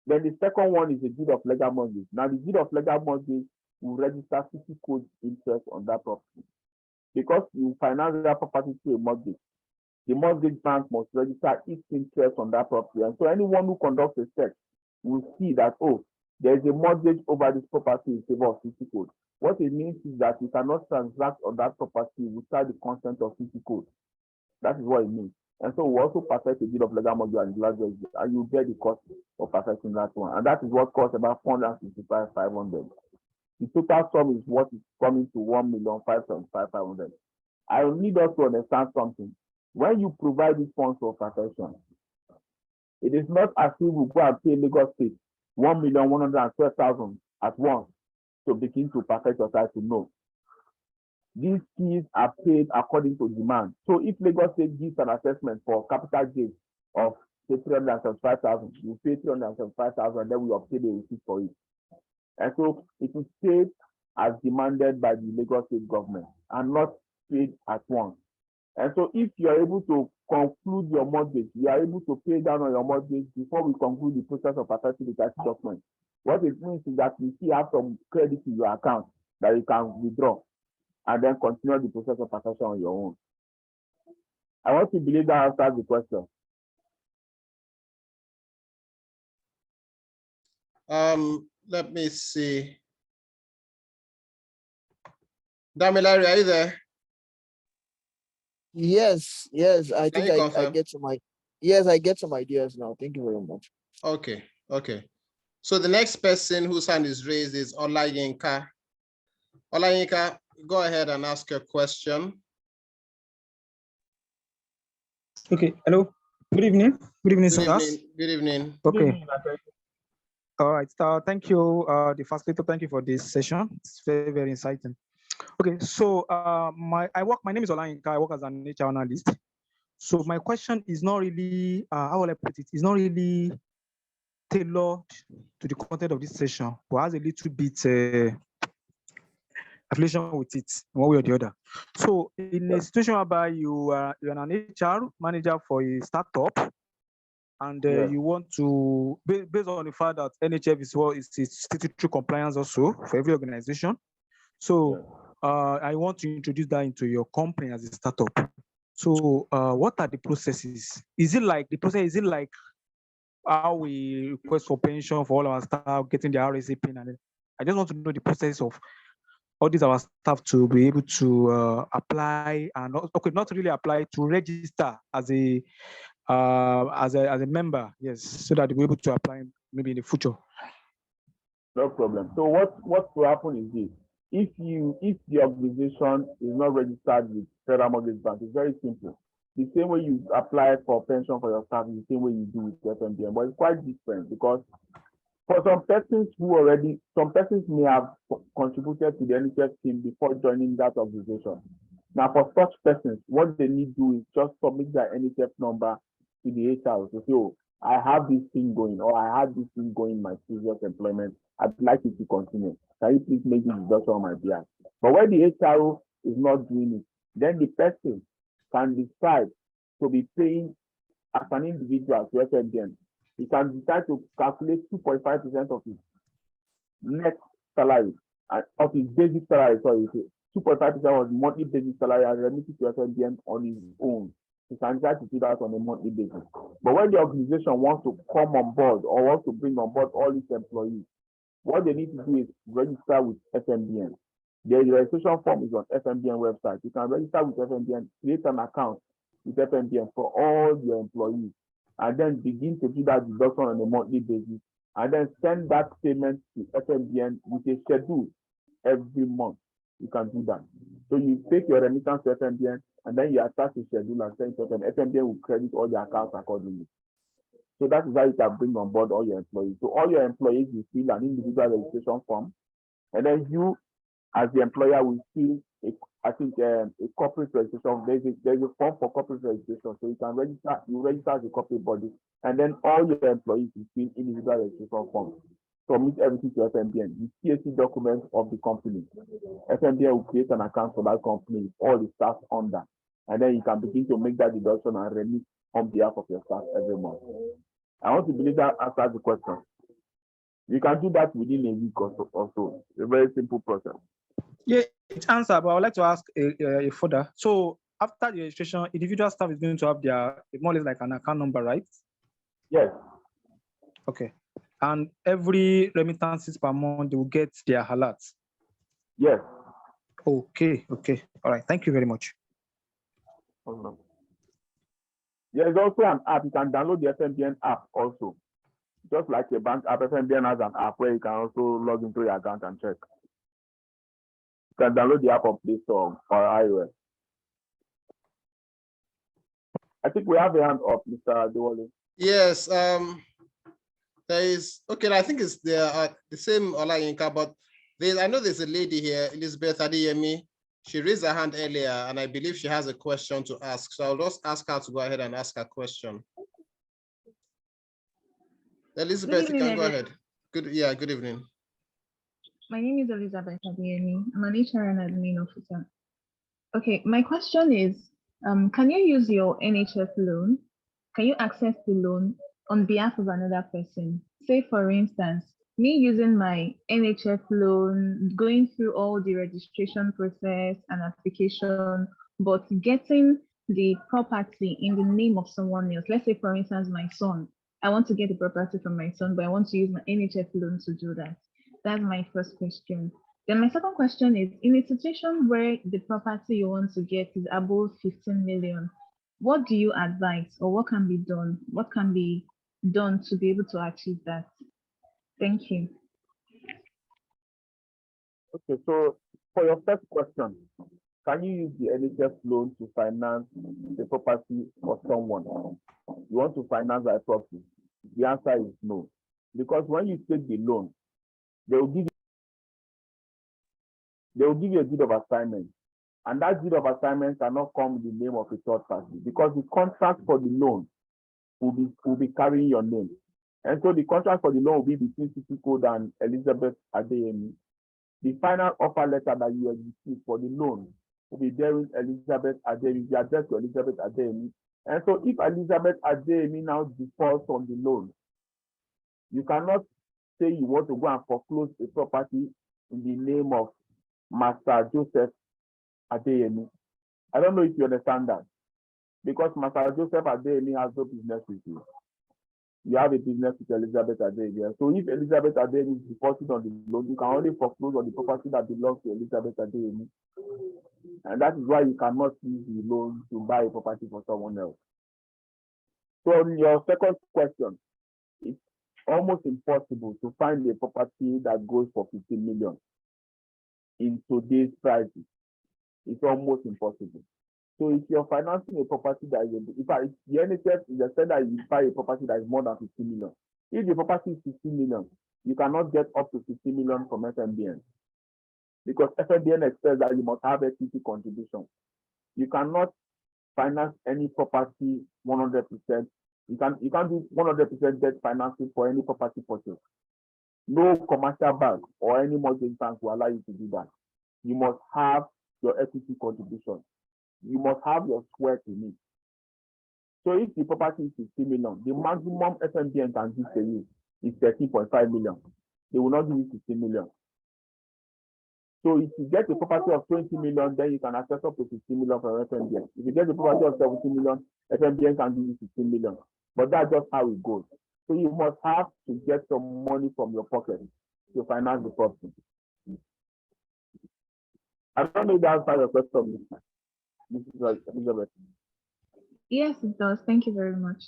Then the second one is the deed of legal mortgage. Now, the deed of legal mortgage will register city code interest on that property. Because you finance that property through a mortgage, the mortgage bank must register its interest on that property. And so anyone who conducts a search will see that, oh, there is a mortgage over this property in favor of city code. What it means is that you cannot transact on that property without the consent of city code. That is what it means. And so we also perfect a deed of legal mortgage and land registry, and you bear the cost of perfecting that one. And that is what costs about 465,500. The total sum is what is coming to 1,575,500. I need us to understand something. When you provide these funds for perfection, it is not as if we go and pay Lagos State 1,112,000 at once to begin to perfect your title. No. These fees are paid according to demand. So if Lagos State gives an assessment for capital gains of say 375,000, you pay 375,000, then we obtain a receipt for it. And so it is paid as demanded by the Lagos State government and not paid at once. And so if you are able to conclude your mortgage, you are able to pay down on your mortgage before we conclude the process of perfecting the title document. What it means is that you still have some credit in your account that you can withdraw and then continue the process of perfection on your own. I want to believe that answers the question. Let me see. Damilari, are you there? Yes, I think I get some I get some ideas now. Thank you very much. Okay. So the next person whose hand is raised is Olayinka. Olayinka, go ahead and ask your question. Okay, hello. Good evening. Good evening, Good sirs. evening. Good evening. Okay. All right. Thank you, the facilitator. Thank you for this session. It's very, very exciting. Okay, so my name is Olayinka. I work as an HR analyst. So my question is not really, how will I put it? It's not really tailored to the content of this session, but has a little bit affiliation with it, one way or the other. So in a situation whereby you're an HR manager for a startup, and you want to, based on the fact that NHF is statutory compliance also for every organization. So I want to introduce that into your company as a startup. So what are the processes? Is it like the process? Is it like how we request for pension for all our staff, getting the RSA pin? And I just want to know the process of all these our staff to be able to apply and not really apply, to register as a member, yes, so that we're able to apply maybe in the future. No problem. So what will happen is this: if the organization is not registered with Federal Mortgage Bank, it's very simple. The same way you apply for pension for your staff is the same way you do with FMBM, but it's quite different because for some persons may have contributed to the NHF scheme before joining that organization. Now, for such persons, what they need to do is just submit their NHF number to the HR to say, oh, I have this thing going, or I had this thing going in my previous employment. I'd like it to continue. Can you please make this deduction on my behalf? But when the HRO is not doing it, then the person can decide to be paying as an individual to FMBN. He can decide to calculate 2.5% of his net salary, of his basic salary, 2.5% of his monthly basic salary, and remit it to FMBN on his own. He can decide to do that on a monthly basis. But when the organization wants to come on board or wants to bring on board all its employees, what they need to do is register with FMBN. The registration form is on FMBN website. You can register with FMBN, create an account with FMBN for all your employees, and then begin to do that deduction on a monthly basis, and then send that payment to FMBN with a schedule every month. You can do that. So you take your remittance to FMBN, and then you attach a schedule and send it to FMBN. FMBN will credit all your accounts accordingly. So that is how you can bring on board all your employees. So all your employees will fill an individual registration form, and then you, as the employer, will fill a corporate registration. There's a form for corporate registration, so you can register. You register as a corporate body, and then all your employees will fill individual registration forms. Submit everything to FMBN, the CAC document of the company. FMBN will create an account for that company, all the staff under, and then you can begin to make that deduction and remit on behalf of your staff every month. I want to believe that answers the question. You can do that within a week or so. A very simple process. Yeah, it's answer, but I would like to ask a further. So after the registration, individual staff is going to have their more or less like an account number, right? Yes. Okay. And every remittances per month, they will get their alerts. Yes. Okay. All right. Thank you very much. There is also an app. You can download the FMBN app also. Just like a bank app, FMBN has an app where you can also log into your account and check. You can download the app on Play Store or iOS. I think we have a hand up, Mr. Adewole. Yes. There is, okay, I think it's the same Olayinka, but I know there's a lady here, Elizabeth Adeyemi. She raised her hand earlier, and I believe she has a question to ask. So I'll just ask her to go ahead and ask her question. Elizabeth, you can go ahead. Good evening. My name is Elizabeth Adeyemi. I'm an HR and admin officer. Okay, my question is, can you use your NHF loan? Can you access the loan on behalf of another person? Say, for instance, me using my NHF loan, going through all the registration process and application, but getting the property in the name of someone else. Let's say, for instance, my son. I want to get the property from my son, but I want to use my NHF loan to do that. That's my first question. Then my second question is, in a situation where the property you want to get is above 15 million, what do you advise, or what can be done? What can be done to be able to achieve that? Thank you. Okay, so for your first question, can you use the NHF loan to finance the property for someone? You want to finance a property? The answer is no. Because when you take the loan, they will give you a deed of assignment. And that deed of assignment cannot come in the name of a third party because the contract for the loan will be carrying your name. And so the contract for the loan will be between City Code and Elizabeth Adeyemi. The final offer letter that you receive for the loan will be there with Elizabeth Adeyemi, the address to Elizabeth Adeyemi. And so if Elizabeth Adeyemi now defaults on the loan, you cannot say you want to go and foreclose a property in the name of Master Joseph Adeyemi. I don't know if you understand that. Because Master Joseph Adeyemi has no business with you. You have a business with Elizabeth Adeyemi. So if Elizabeth Adeyemi is defaulted on the loan, you can only foreclose on the property that belongs to Elizabeth Adeyemi. And that is why you cannot use the loan to buy a property for someone else. So on your second question, it's almost impossible to find a property that goes for 15 million in today's prices. It's almost impossible. So if you're financing a property that is, in fact, the NHF is said that you buy a property that is more than 15 million. If the property is 15 million, you cannot get up to 15 million from FMBN because FMBN expects that you must have equity contribution. You cannot finance any property 100%. You can't do 100% debt financing for any property purchase. No commercial bank or any mortgage bank will allow you to do that. You must have your equity contribution. You must have your sweat in it. So if the property is 50 million, the maximum FMBN can give to you is 13.5 million. They will not give you 15 million. So if you get a property of 20 million, then you can access up to 15 million from FMBN. If you get a property of 17 million, FMBN can give you 15 million. But that's just how it goes. So you must have to get some money from your pocket to finance the property. I don't know if that answers your question. Elizabeth. Yes, it does. Thank you very much.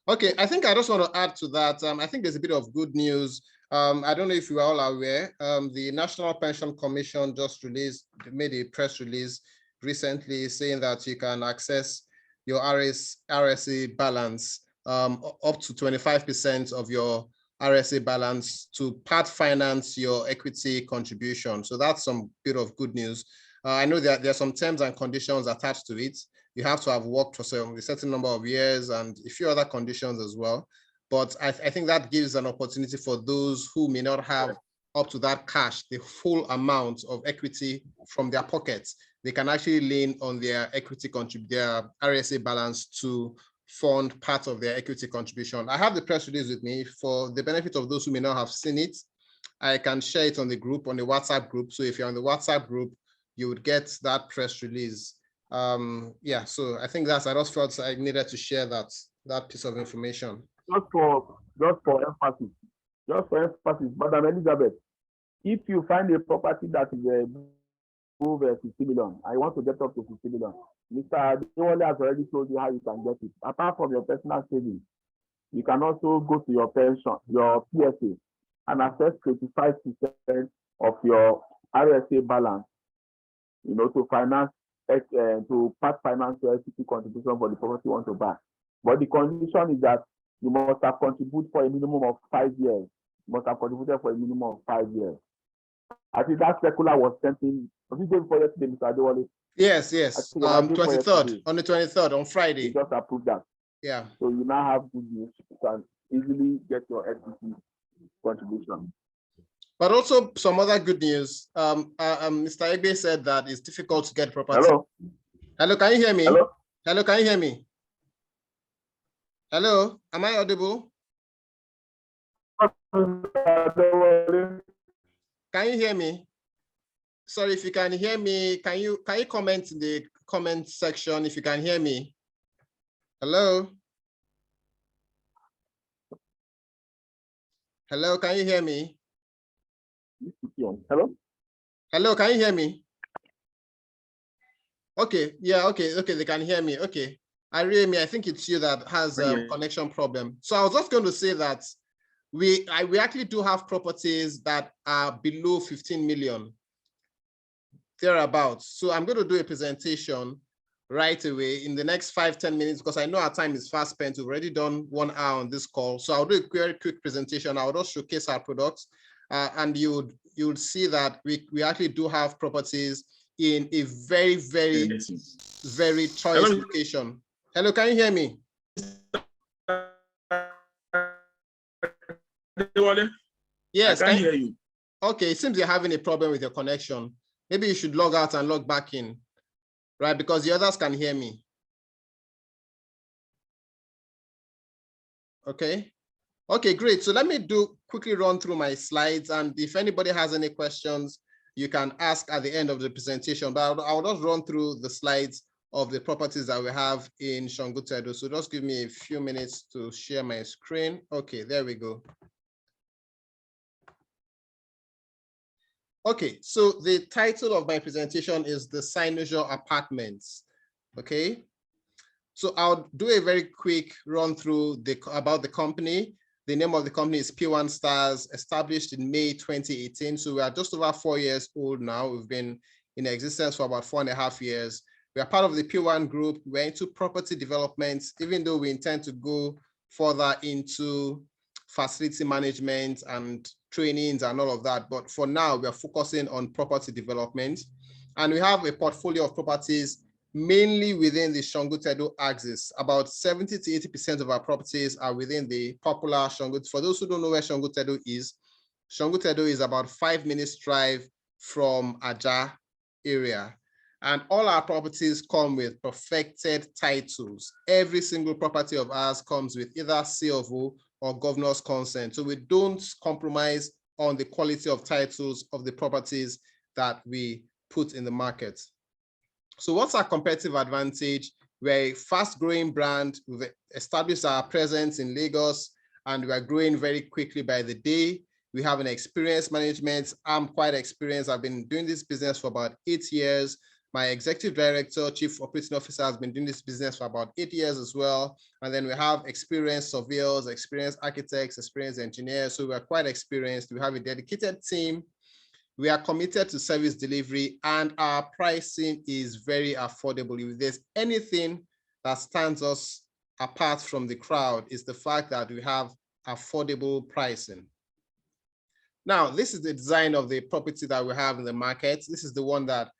Okay, I think I just want to add to that. I think there's a bit of good news. I don't know if you are all aware. The National Pension Commission just made a press release recently saying that you can access your RSA balance up to 25% of your RSA balance to part finance your equity contribution. So that's some bit of good news. I know that there are some terms and conditions attached to it. You have to have worked for a certain number of years and a few other conditions as well. But I think that gives an opportunity for those who may not have up to that cash, the full amount of equity from their pockets. They can actually lean on their equity their RSA balance to fund part of their equity contribution. I have the press release with me for the benefit of those who may not have seen it. I can share it on the group, on the WhatsApp group. So if you're on the WhatsApp group, you would get that press release. Yeah, so I think I just felt I needed to share that piece of information. Just for emphasis, Madam Elizabeth, if you find a property that is over 50 million, I want to get up to 50 million. Mr. Adewole has already told you how you can get it. Apart from your personal savings, you can also go to your pension, your PSA, and access 25% of your RSA balance, to finance, to part finance your equity contribution for the property you want to buy. But the condition is that you must have contributed for a minimum of 5 years. You must have contributed for a minimum of 5 years. I think that circular was sent in. Was it before yesterday, Mr. Adewole? Yes. 23rd, on the 23rd, on Friday. You just approved that. Yeah. So you now have good news. You can easily get your equity contribution. But also some other good news. Mr. Egbe said that it's difficult to get property. Hello, can you hear me? Hello, can you hear me? Hello, am I audible? Can you hear me? Sorry, if you can hear me, can you comment in the comment section if you can hear me? Hello? Hello, can you hear me? Hello? Hello, can you hear me? Okay, yeah, okay, they can hear me. Okay. I think it's you that has a connection problem. So I was just going to say that we actually do have properties that are below 15 million. thereabouts. So I'm going to do a presentation right away in the next 5-10 minutes, because I know our time is fast spent. We've already done 1 hour on this call. So I'll do a very quick presentation. I'll just showcase our products, and you'll see that we actually do have properties in a very, very, very choice location. Hello, can you hear me? Yes, I can hear you. Okay, it seems you're having a problem with your connection. Maybe you should log out and log back in, right? Because the others can hear me. Okay. Okay, great. So let me quickly run through my slides, and if anybody has any questions, you can ask at the end of the presentation. But I'll just run through the slides of the properties that we have in Shangutedo. So just give me a few minutes to share my screen. Okay, there we go. Okay, so the title of my presentation is the Sinojo Apartments. Okay, so I'll do a very quick run through about the company. The name of the company is P1 Stars, established in May 2018. So we are just over 4 years old now. We've been in existence for about 4.5 years. We are part of the P1 group. We're into property development, even though we intend to go further into facility management and trainings and all of that. But for now, we are focusing on property development. And we have a portfolio of properties mainly within the Shangutedo axis. About 70 to 80% of our properties are within the popular Shangutedo. For those who don't know where Shangutedo is about 5 minutes drive from Aja area. And all our properties come with perfected titles. Every single property of ours comes with either C of O or governor's consent. So we don't compromise on the quality of titles of the properties that we put in the market. So what's our competitive advantage? We're a fast-growing brand. We've established our presence in Lagos, and we are growing very quickly by the day. We have an experienced management. I'm quite experienced. I've been doing this business for about 8 years. My executive director, chief operating officer, has been doing this business for about 8 years as well. And then we have experienced surveyors, experienced architects, experienced engineers. So we're quite experienced. We have a dedicated team. We are committed to service delivery, and our pricing is very affordable. If there's anything that stands us apart from the crowd, is the fact that we have affordable pricing. Now, this is the design of the property that we have in the market. This is the one that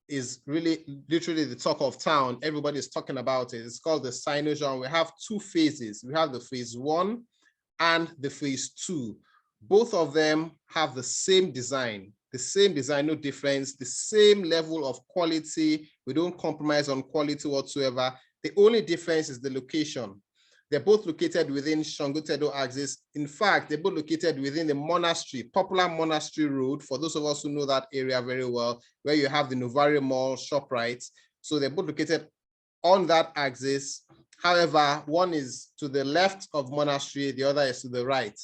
is really literally the talk of town. Everybody is talking about it. It's called the Sinojo, and we have 2 phases. We have the phase 1 and the phase 2. Both of them have the same design, no difference, the same level of quality. We don't compromise on quality whatsoever. The only difference is the location. They're both located within Shangutedo axis. In fact, they're both located within the monastery, popular Monastery Road, for those of us who know that area very well, where you have the Novari Mall, ShopRite. So they're both located on that axis. However, one is to the left of Monastery, the other is to the right.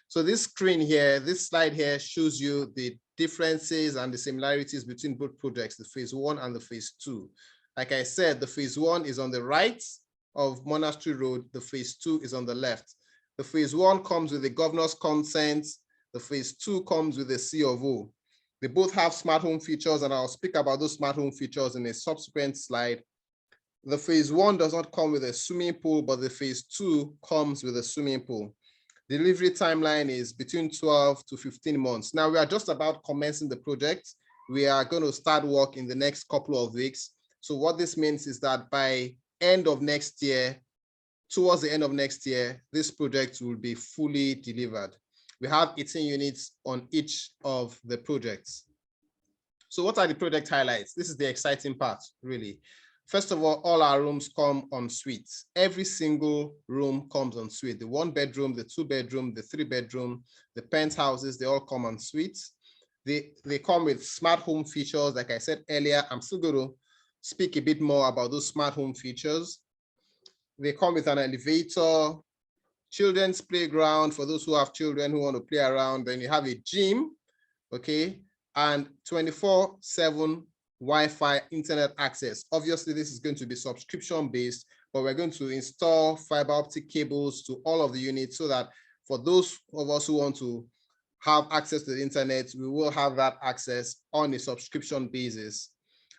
So this screen here, this slide here shows you the differences and the similarities between both projects, the phase 1 and the phase 2. Like I said, the phase 1 is on the right of Monastery Road, the phase 2 is on the left. The phase 1 comes with the governor's consent, the phase 2 comes with the C of O. They both have smart home features, and I'll speak about those smart home features in a subsequent slide. The phase 1 does not come with a swimming pool, but the phase 2 comes with a swimming pool. Delivery timeline is between 12 to 15 months. Now we are just about commencing the project. We are going to start work in the next couple of weeks. So what this means is that by end of next year, towards the end of next year, this project will be fully delivered. We have 18 units on each of the projects. So what are the project highlights? This is the exciting part, really. First of all our rooms come en suite. Every single room comes en suite. The 1 bedroom, the 2 bedroom, the 3 bedroom, the penthouses, they all come en suite. They come with smart home features. Like I said earlier, I'm still going to speak a bit more about those smart home features. They come with an elevator, children's playground for those who have children who want to play around. Then you have a gym, okay, and 24/7 Wi-Fi internet access. Obviously, this is going to be subscription-based, but we're going to install fiber optic cables to all of the units so that for those of us who want to have access to the internet, we will have that access on a subscription basis.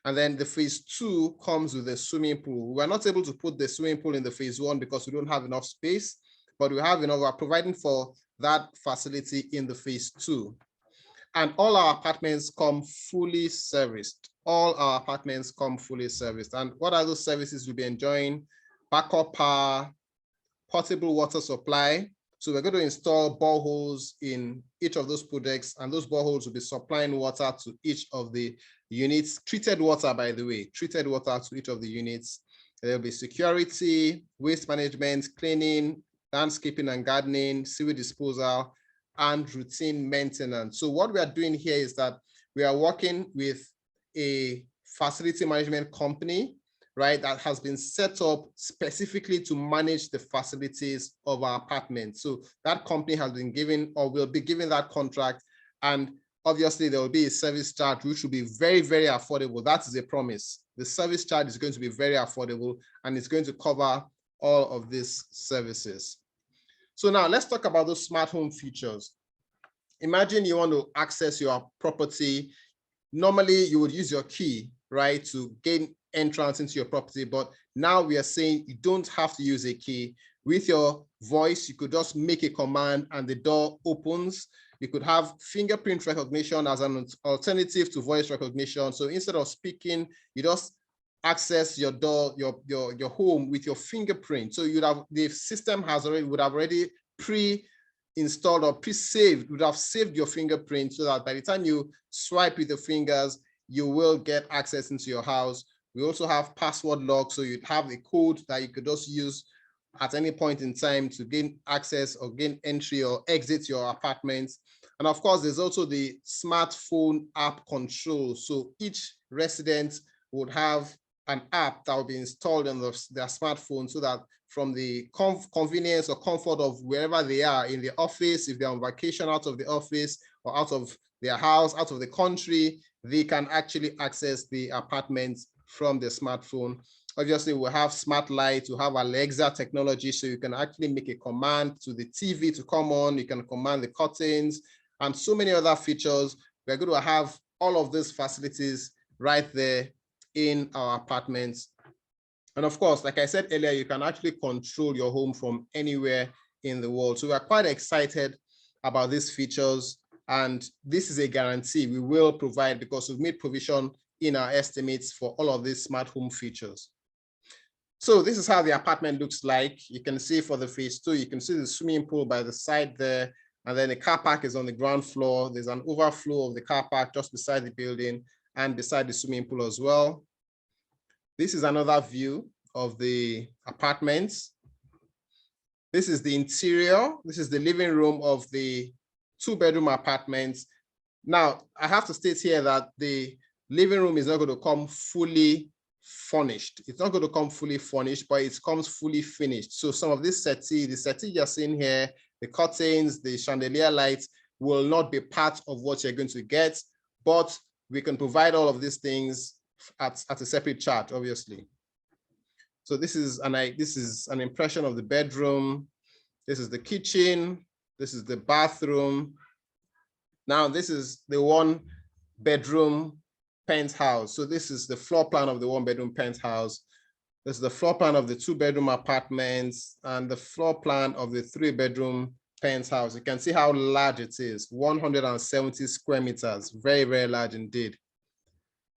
And then the phase 2 comes with a swimming pool. We are not able to put the swimming pool in the phase 1 because we don't have enough space, but we have enough, we're providing for that facility in the phase 2. And all our apartments come fully serviced. All our apartments come fully serviced. And what are those services we'll be enjoying? Backup power, portable water supply. So we're going to install boreholes in each of those projects, and those boreholes will be supplying water to each of the units. Treated water, by the way, treated water to each of the units. There'll be security, waste management, cleaning, landscaping and gardening, sewage disposal, and routine maintenance. So what we are doing here is that we are working with a facility management company, right, that has been set up specifically to manage the facilities of our apartments. So that company has been given, or will be given, that contract, and obviously there will be a service charge which will be very, very affordable. That is a promise. The service charge is going to be very affordable, and it's going to cover all of these services. So now let's talk about those smart home features. Imagine you want to access your property. Normally you would use your key, right, to gain entrance into your property, but now we are saying you don't have to use a key. With your voice, you could just make a command and the door opens. You could have fingerprint recognition as an alternative to voice recognition. So instead of speaking, you just access your door, your home with your fingerprint. So you'd have, the system would have already pre-installed or pre-saved, would have saved your fingerprint, so that by the time you swipe with your fingers, you will get access into your house. We also have password lock, so you'd have a code that you could just use at any point in time to gain access or gain entry or exit your apartment. And of course, there's also the smartphone app control. So each resident would have an app that will be installed on their smartphone, so that from the convenience or comfort of wherever they are in the office, if they're on vacation out of the office or out of their house, out of the country, they can actually access the apartments from the smartphone. Obviously, we have smart lights, we have Alexa technology, so you can actually make a command to the TV to come on, you can command the curtains, and so many other features. We're going to have all of these facilities right there in our apartments. And of course, like I said earlier, you can actually control your home from anywhere in the world. So we're quite excited about these features, and this is a guarantee we will provide, because we've made provision in our estimates for all of these smart home features. So this is how the apartment looks like. You can see for the phase 2, you can see the swimming pool by the side there, and then the car park is on the ground floor. There's an overflow of the car park just beside the building and beside the swimming pool as well. This is another view of the apartments. This is the interior. This is the living room of the 2-bedroom apartments. Now, I have to state here that the living room is not going to come fully furnished. It's not going to come fully furnished, but it comes fully finished. So some of this settee, the settee you're seeing here, the curtains, the chandelier lights will not be part of what you're going to get, but we can provide all of these things at a separate chart, obviously. So this is an impression of the bedroom. This is the kitchen. This is the bathroom. Now this is the 1-bedroom penthouse. So this is the floor plan of the 1-bedroom penthouse. This is the floor plan of the 2-bedroom apartments and the floor plan of the 3-bedroom penthouse. You can see how large it is, 170 square meters, very, very large indeed.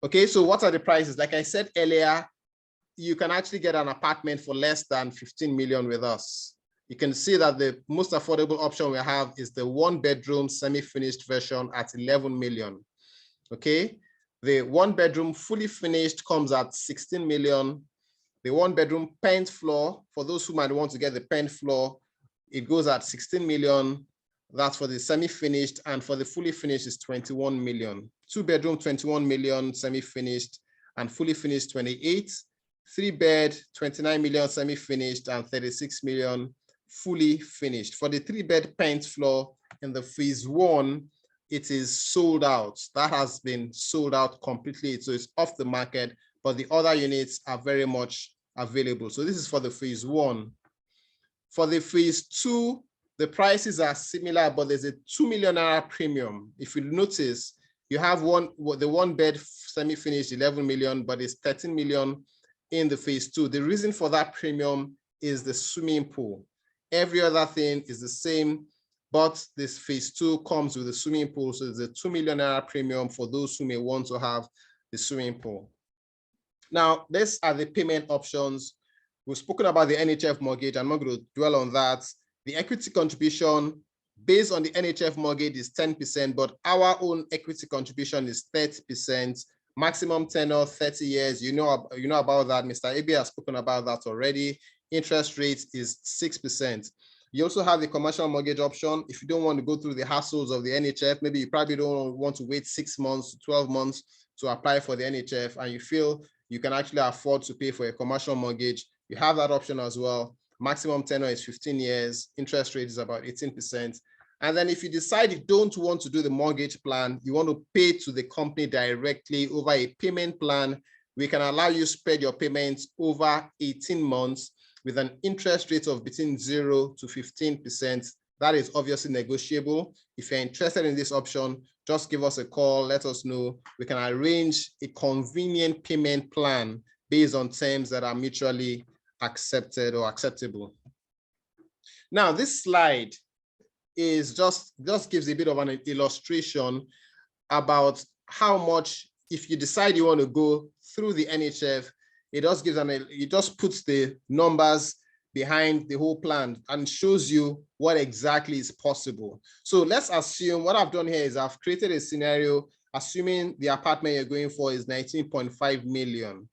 Okay, so what are the prices? Like I said earlier, you can actually get an apartment for less than 15 million with us. You can see that the most affordable option we have is the 1-bedroom semi-finished version at 11 million. Okay, the 1-bedroom fully finished comes at 16 million. The 1-bedroom paint floor, for those who might want to get the paint floor, it goes at 16 million. That's for the semi-finished, and for the fully finished is 21 million. 2-bedroom, 21 million semi-finished, and fully finished 28. 3-bed, 29 million semi-finished, and 36 million fully finished. For the 3-bed paint floor in the phase 1, it is sold out. That has been sold out completely, so it's off the market, but the other units are very much available. So this is for the phase 1. For the phase 2, the prices are similar, but there's a 2 million naira premium. If you notice, you have the one bed semi-finished 11 million, but it's 13 million in the phase 2. The reason for that premium is the swimming pool. Every other thing is the same, but this phase 2 comes with the swimming pool. So there's a 2 million naira premium for those who may want to have the swimming pool. Now, these are the payment options. We've spoken about the NHF mortgage. I'm not going to dwell on that. The equity contribution based on the NHF mortgage is 10%, but our own equity contribution is 30%. Maximum tenure 30 years. You know about that. Mr. Ebe has spoken about that already. Interest rate is 6%. You also have the commercial mortgage option. If you don't want to go through the hassles of the NHF, maybe you probably don't want to wait 6 months to 12 months to apply for the NHF, and you feel you can actually afford to pay for a commercial mortgage, you have that option as well. Maximum tenure is 15 years. Interest rate is about 18%. And then if you decide you don't want to do the mortgage plan, you want to pay to the company directly over a payment plan, we can allow you to spread your payments over 18 months with an interest rate of between 0 to 15%. That is obviously negotiable. If you're interested in this option, just give us a call, let us know. We can arrange a convenient payment plan based on terms that are mutually accepted or acceptable. Now, this slide is just gives a bit of an illustration about how much, if you decide you want to go through the NHF, it just puts the numbers behind the whole plan and shows you what exactly is possible. So let's assume, what I've done here is I've created a scenario, assuming the apartment you're going for is 19.5 million,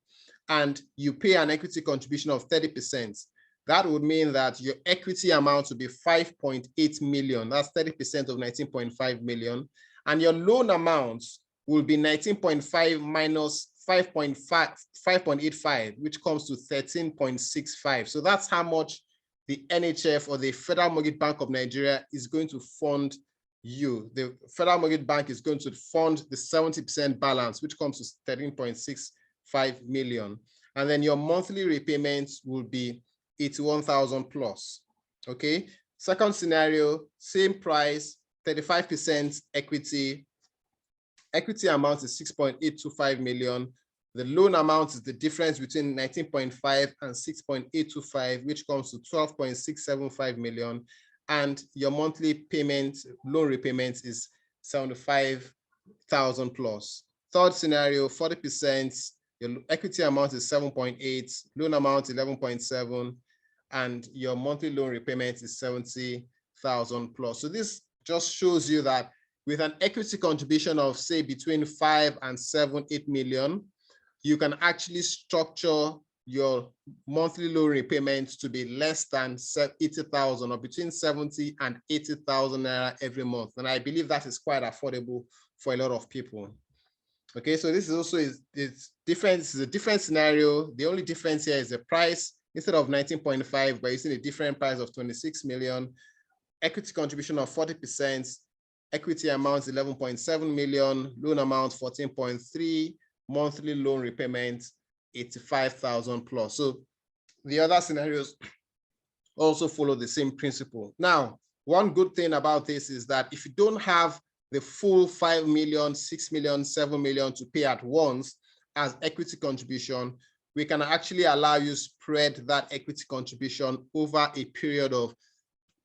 and you pay an equity contribution of 30%. That would mean that your equity amount would be 5.8 million. That's 30% of 19.5 million. And your loan amount will be 19.5 minus 5.85, which comes to 13.65. So that's how much the NHF or the Federal Mortgage Bank of Nigeria is going to fund you. The Federal Mortgage Bank is going to fund the 70% balance, which comes to 13.65 million. And then your monthly repayments will be 81,000 plus. Okay. Second scenario, same price, 35% equity. Equity amount is 6.825 million. The loan amount is the difference between 19.5 and 6.825, which comes to 12.675 million. And your monthly payment, loan repayment is 75,000 plus. Third scenario, 40%, your equity amount is 7.8, loan amount 11.7, and your monthly loan repayment is 70,000 plus. So this just shows you that with an equity contribution of say between 5 and 8 million, you can actually structure your monthly loan repayments to be less than 80,000 or between 70 and 80,000 naira every month. And I believe that is quite affordable for a lot of people. Okay, so this is also it's different. This is a different scenario. The only difference here is the price. Instead of 19.5, we're using a different price of 26 million. Equity contribution of 40%. Equity amount 11.7 million. Loan amount 14.3. Monthly loan repayment 85,000 plus. So the other scenarios also follow the same principle. Now, one good thing about this is that if you don't have the full 5 million, 6 million, 7 million to pay at once as equity contribution, we can actually allow you spread that equity contribution over a period of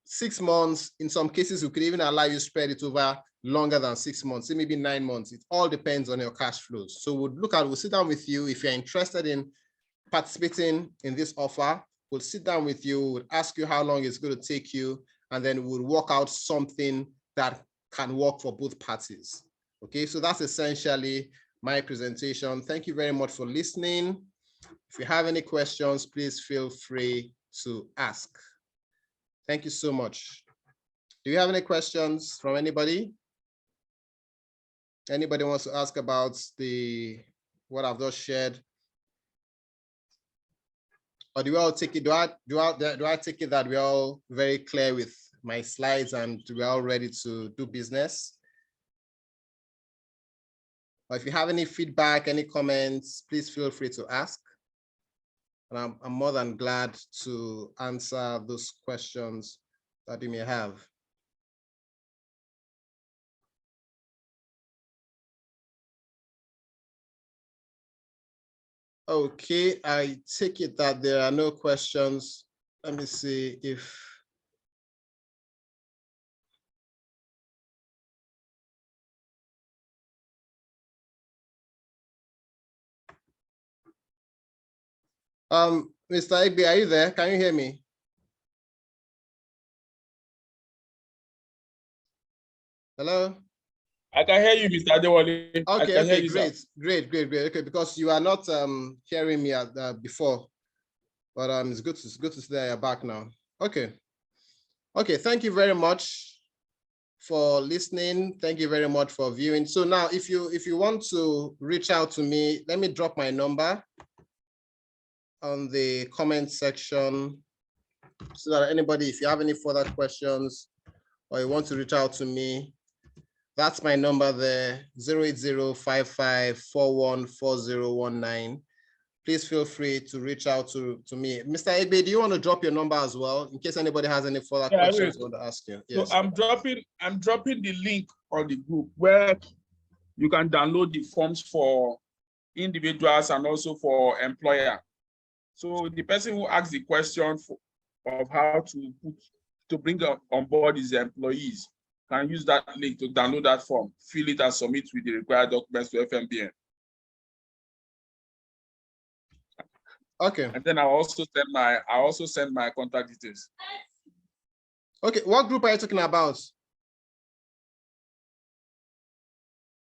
6 months. In some cases, we could even allow you spread it over longer than 6 months, say maybe 9 months. It all depends on your cash flows. So we'll sit down with you. If you're interested in participating in this offer, we'll sit down with you, we'll ask you how long it's going to take you, and then we'll work out something that can work for both parties. Okay, so that's essentially my presentation. Thank you very much for listening. If you have any questions, please feel free to ask. Thank you so much. Do you have any questions from anybody? Anybody wants to ask about what I've just shared? Or do we all take it? Do I take it that we're all very clear with my slides and we're all ready to do business? Or if you have any feedback, any comments, please feel free to ask. And I'm more than glad to answer those questions that you may have. Okay, I take it that there are no questions. Let me see if. Mr. Igbe, are you there? Can you hear me? Hello? I can hear you, Mr. Adewole. I Okay, can hear okay, you, sir. great. Okay, because you are not hearing me before, but it's good to see that you're back now. Okay, thank you very much for listening. Thank you very much for viewing. So now, if you want to reach out to me, let me drop my number on the comment section so that anybody, if you have any further questions or you want to reach out to me, that's my number there, 08055414019. Please feel free to reach out to me. Mr. Igbe, do you want to drop your number as well in case anybody has any further questions they want to ask you? Yes. So I'm dropping the link on the group where you can download the forms for individuals and also for employer. So the person who asks the question of how to bring on board his employees can use that link to download that form, fill it and submit with the required documents to FMBN. Okay. And then I also send my contact details. Okay, what group are you talking about?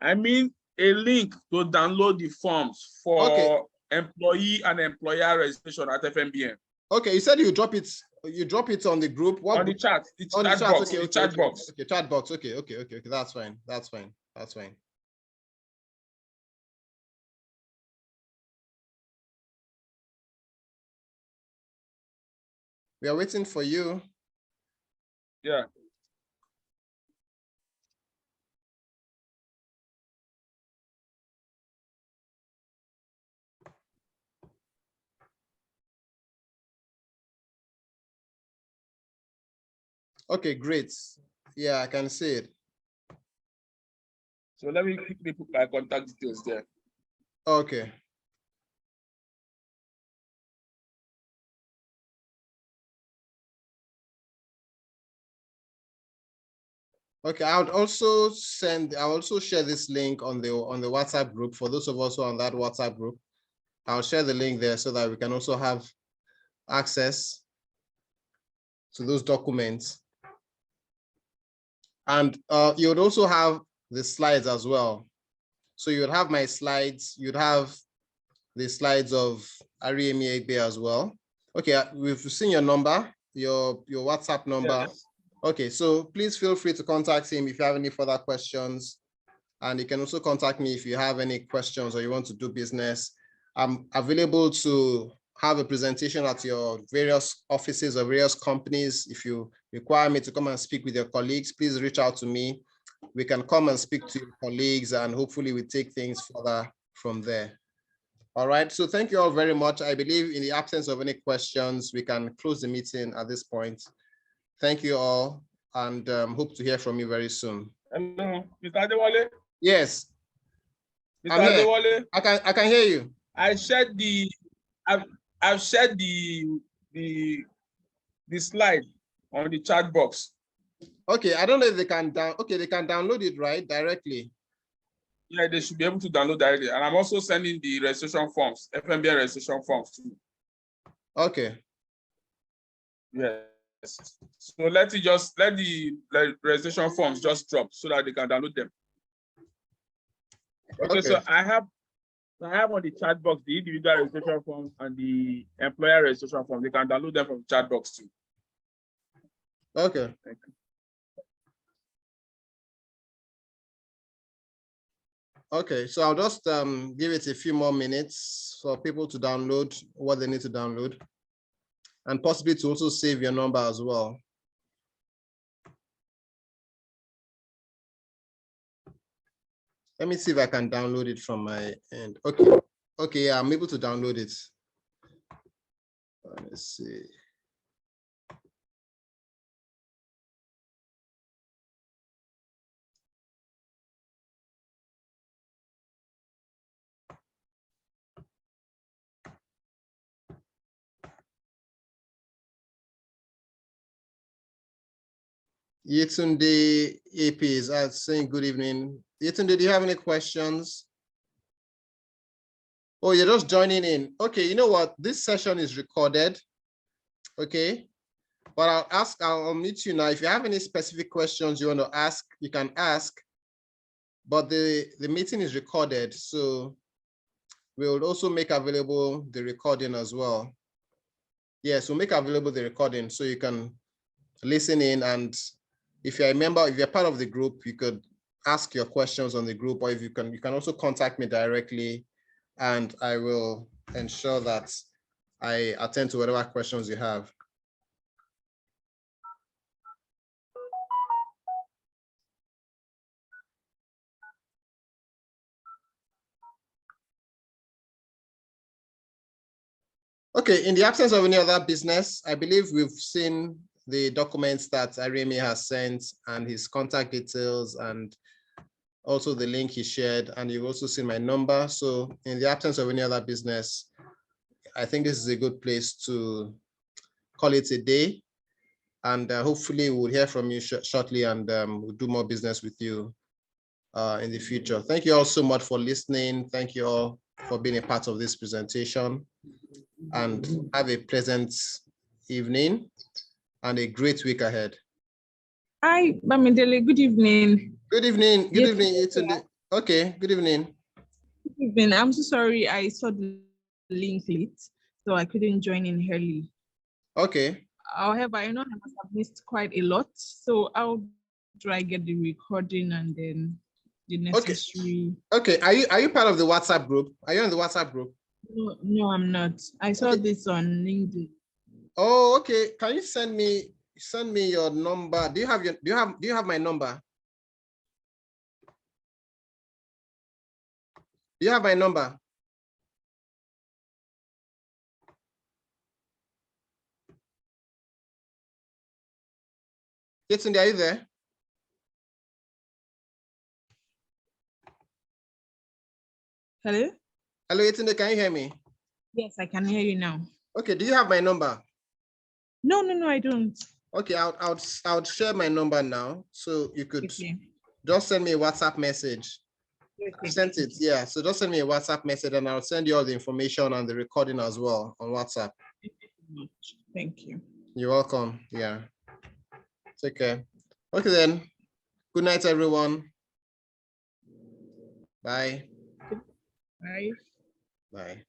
I mean a link to download the forms for employee and employer registration at FMBN. Okay, you said you drop it on the group. What on group? The chat, on chat the box, okay, the chat box. Okay, chat box. Okay, that's fine. We are waiting for you. Yeah. Okay, great. Yeah, I can see it. So let me quickly put my contact details there. Okay. Okay, I'll also share this link on the WhatsApp group for those of us who are on that WhatsApp group. I'll share the link there so that we can also have access to those documents. And you would also have the slides as well. So you would have my slides, you'd have the slides of Ariemi Egbe as well. Okay, we've seen your number, your WhatsApp number. Yes. Okay, so please feel free to contact him if you have any further questions. And you can also contact me if you have any questions or you want to do business. I'm available to have a presentation at your various offices or various companies. If you require me to come and speak with your colleagues, please reach out to me. We can come and speak to your colleagues and hopefully we take things further from there. All right, so thank you all very much. I believe in the absence of any questions, we can close the meeting at this point. Thank you all and hope to hear from you very soon. Hello, Mr. Adewole? Yes. Mr. Adewole? I can hear you. I've shared the slide on the chat box. Okay, I don't know if they can they can download it right directly. Yeah, they should be able to download directly. And I'm also sending the registration forms, FMBN registration forms too. Okay. Yes. So let the registration forms just drop so that they can download them. Okay. So I have on the chat box the individual registration forms and the employer registration form. They can download them from the chat box too. Okay. Thank you. Okay, so I'll just give it a few more minutes for people to download what they need to download and possibly to also save your number as well. Let me see if I can download it from my end. Okay, yeah, I'm able to download it. Let's see. Yetunde AP is saying good evening. Yetunde, do you have any questions? Oh, you're just joining in. Okay, you know what? This session is recorded. Okay, but I'll meet you now. If you have any specific questions you want to ask, you can ask. But the meeting is recorded, so we'll also make available the recording as well. Yes, we'll make available the recording so you can listen in, and if you're a member, if you're part of the group, you could ask your questions on the group, or if you can also contact me directly, and I will ensure that I attend to whatever questions you have. Okay, in the absence of any other business, I believe we've seen the documents that Iremi has sent and his contact details and also the link he shared, and you've also seen my number. So in the absence of any other business, I think this is a good place to call it a day. And hopefully we'll hear from you shortly, and we'll do more business with you in the future. Thank you all so much for listening. Thank you all for being a part of this presentation, and have a pleasant evening and a great week ahead. Hi, Bamidele. Good evening. Good evening. Good Yes, evening. It's okay. Good evening. Good evening. I'm so sorry. I saw the link late, so I couldn't join in early. Okay. However, I know I must have missed quite a lot. So how do I get the recording and then the necessary? Okay. Are you part of the WhatsApp group? Are you on the WhatsApp group? No, I'm not. I saw this on LinkedIn. Oh, okay. Can you send me your number? Do you have my number? Do you have my number? Yetunde, are you there? Hello? Hello, Yetunde, can you hear me? Yes, I can hear you now. Okay, do you have my number? No, I don't. Okay, I'll share my number now, so you could just send me a WhatsApp message. I sent it, yeah. So just send me a WhatsApp message, and I'll send you all the information and the recording as well on WhatsApp. Thank you. You're welcome. Yeah. Take care. Okay then. Good night, everyone. Bye. Bye. Bye.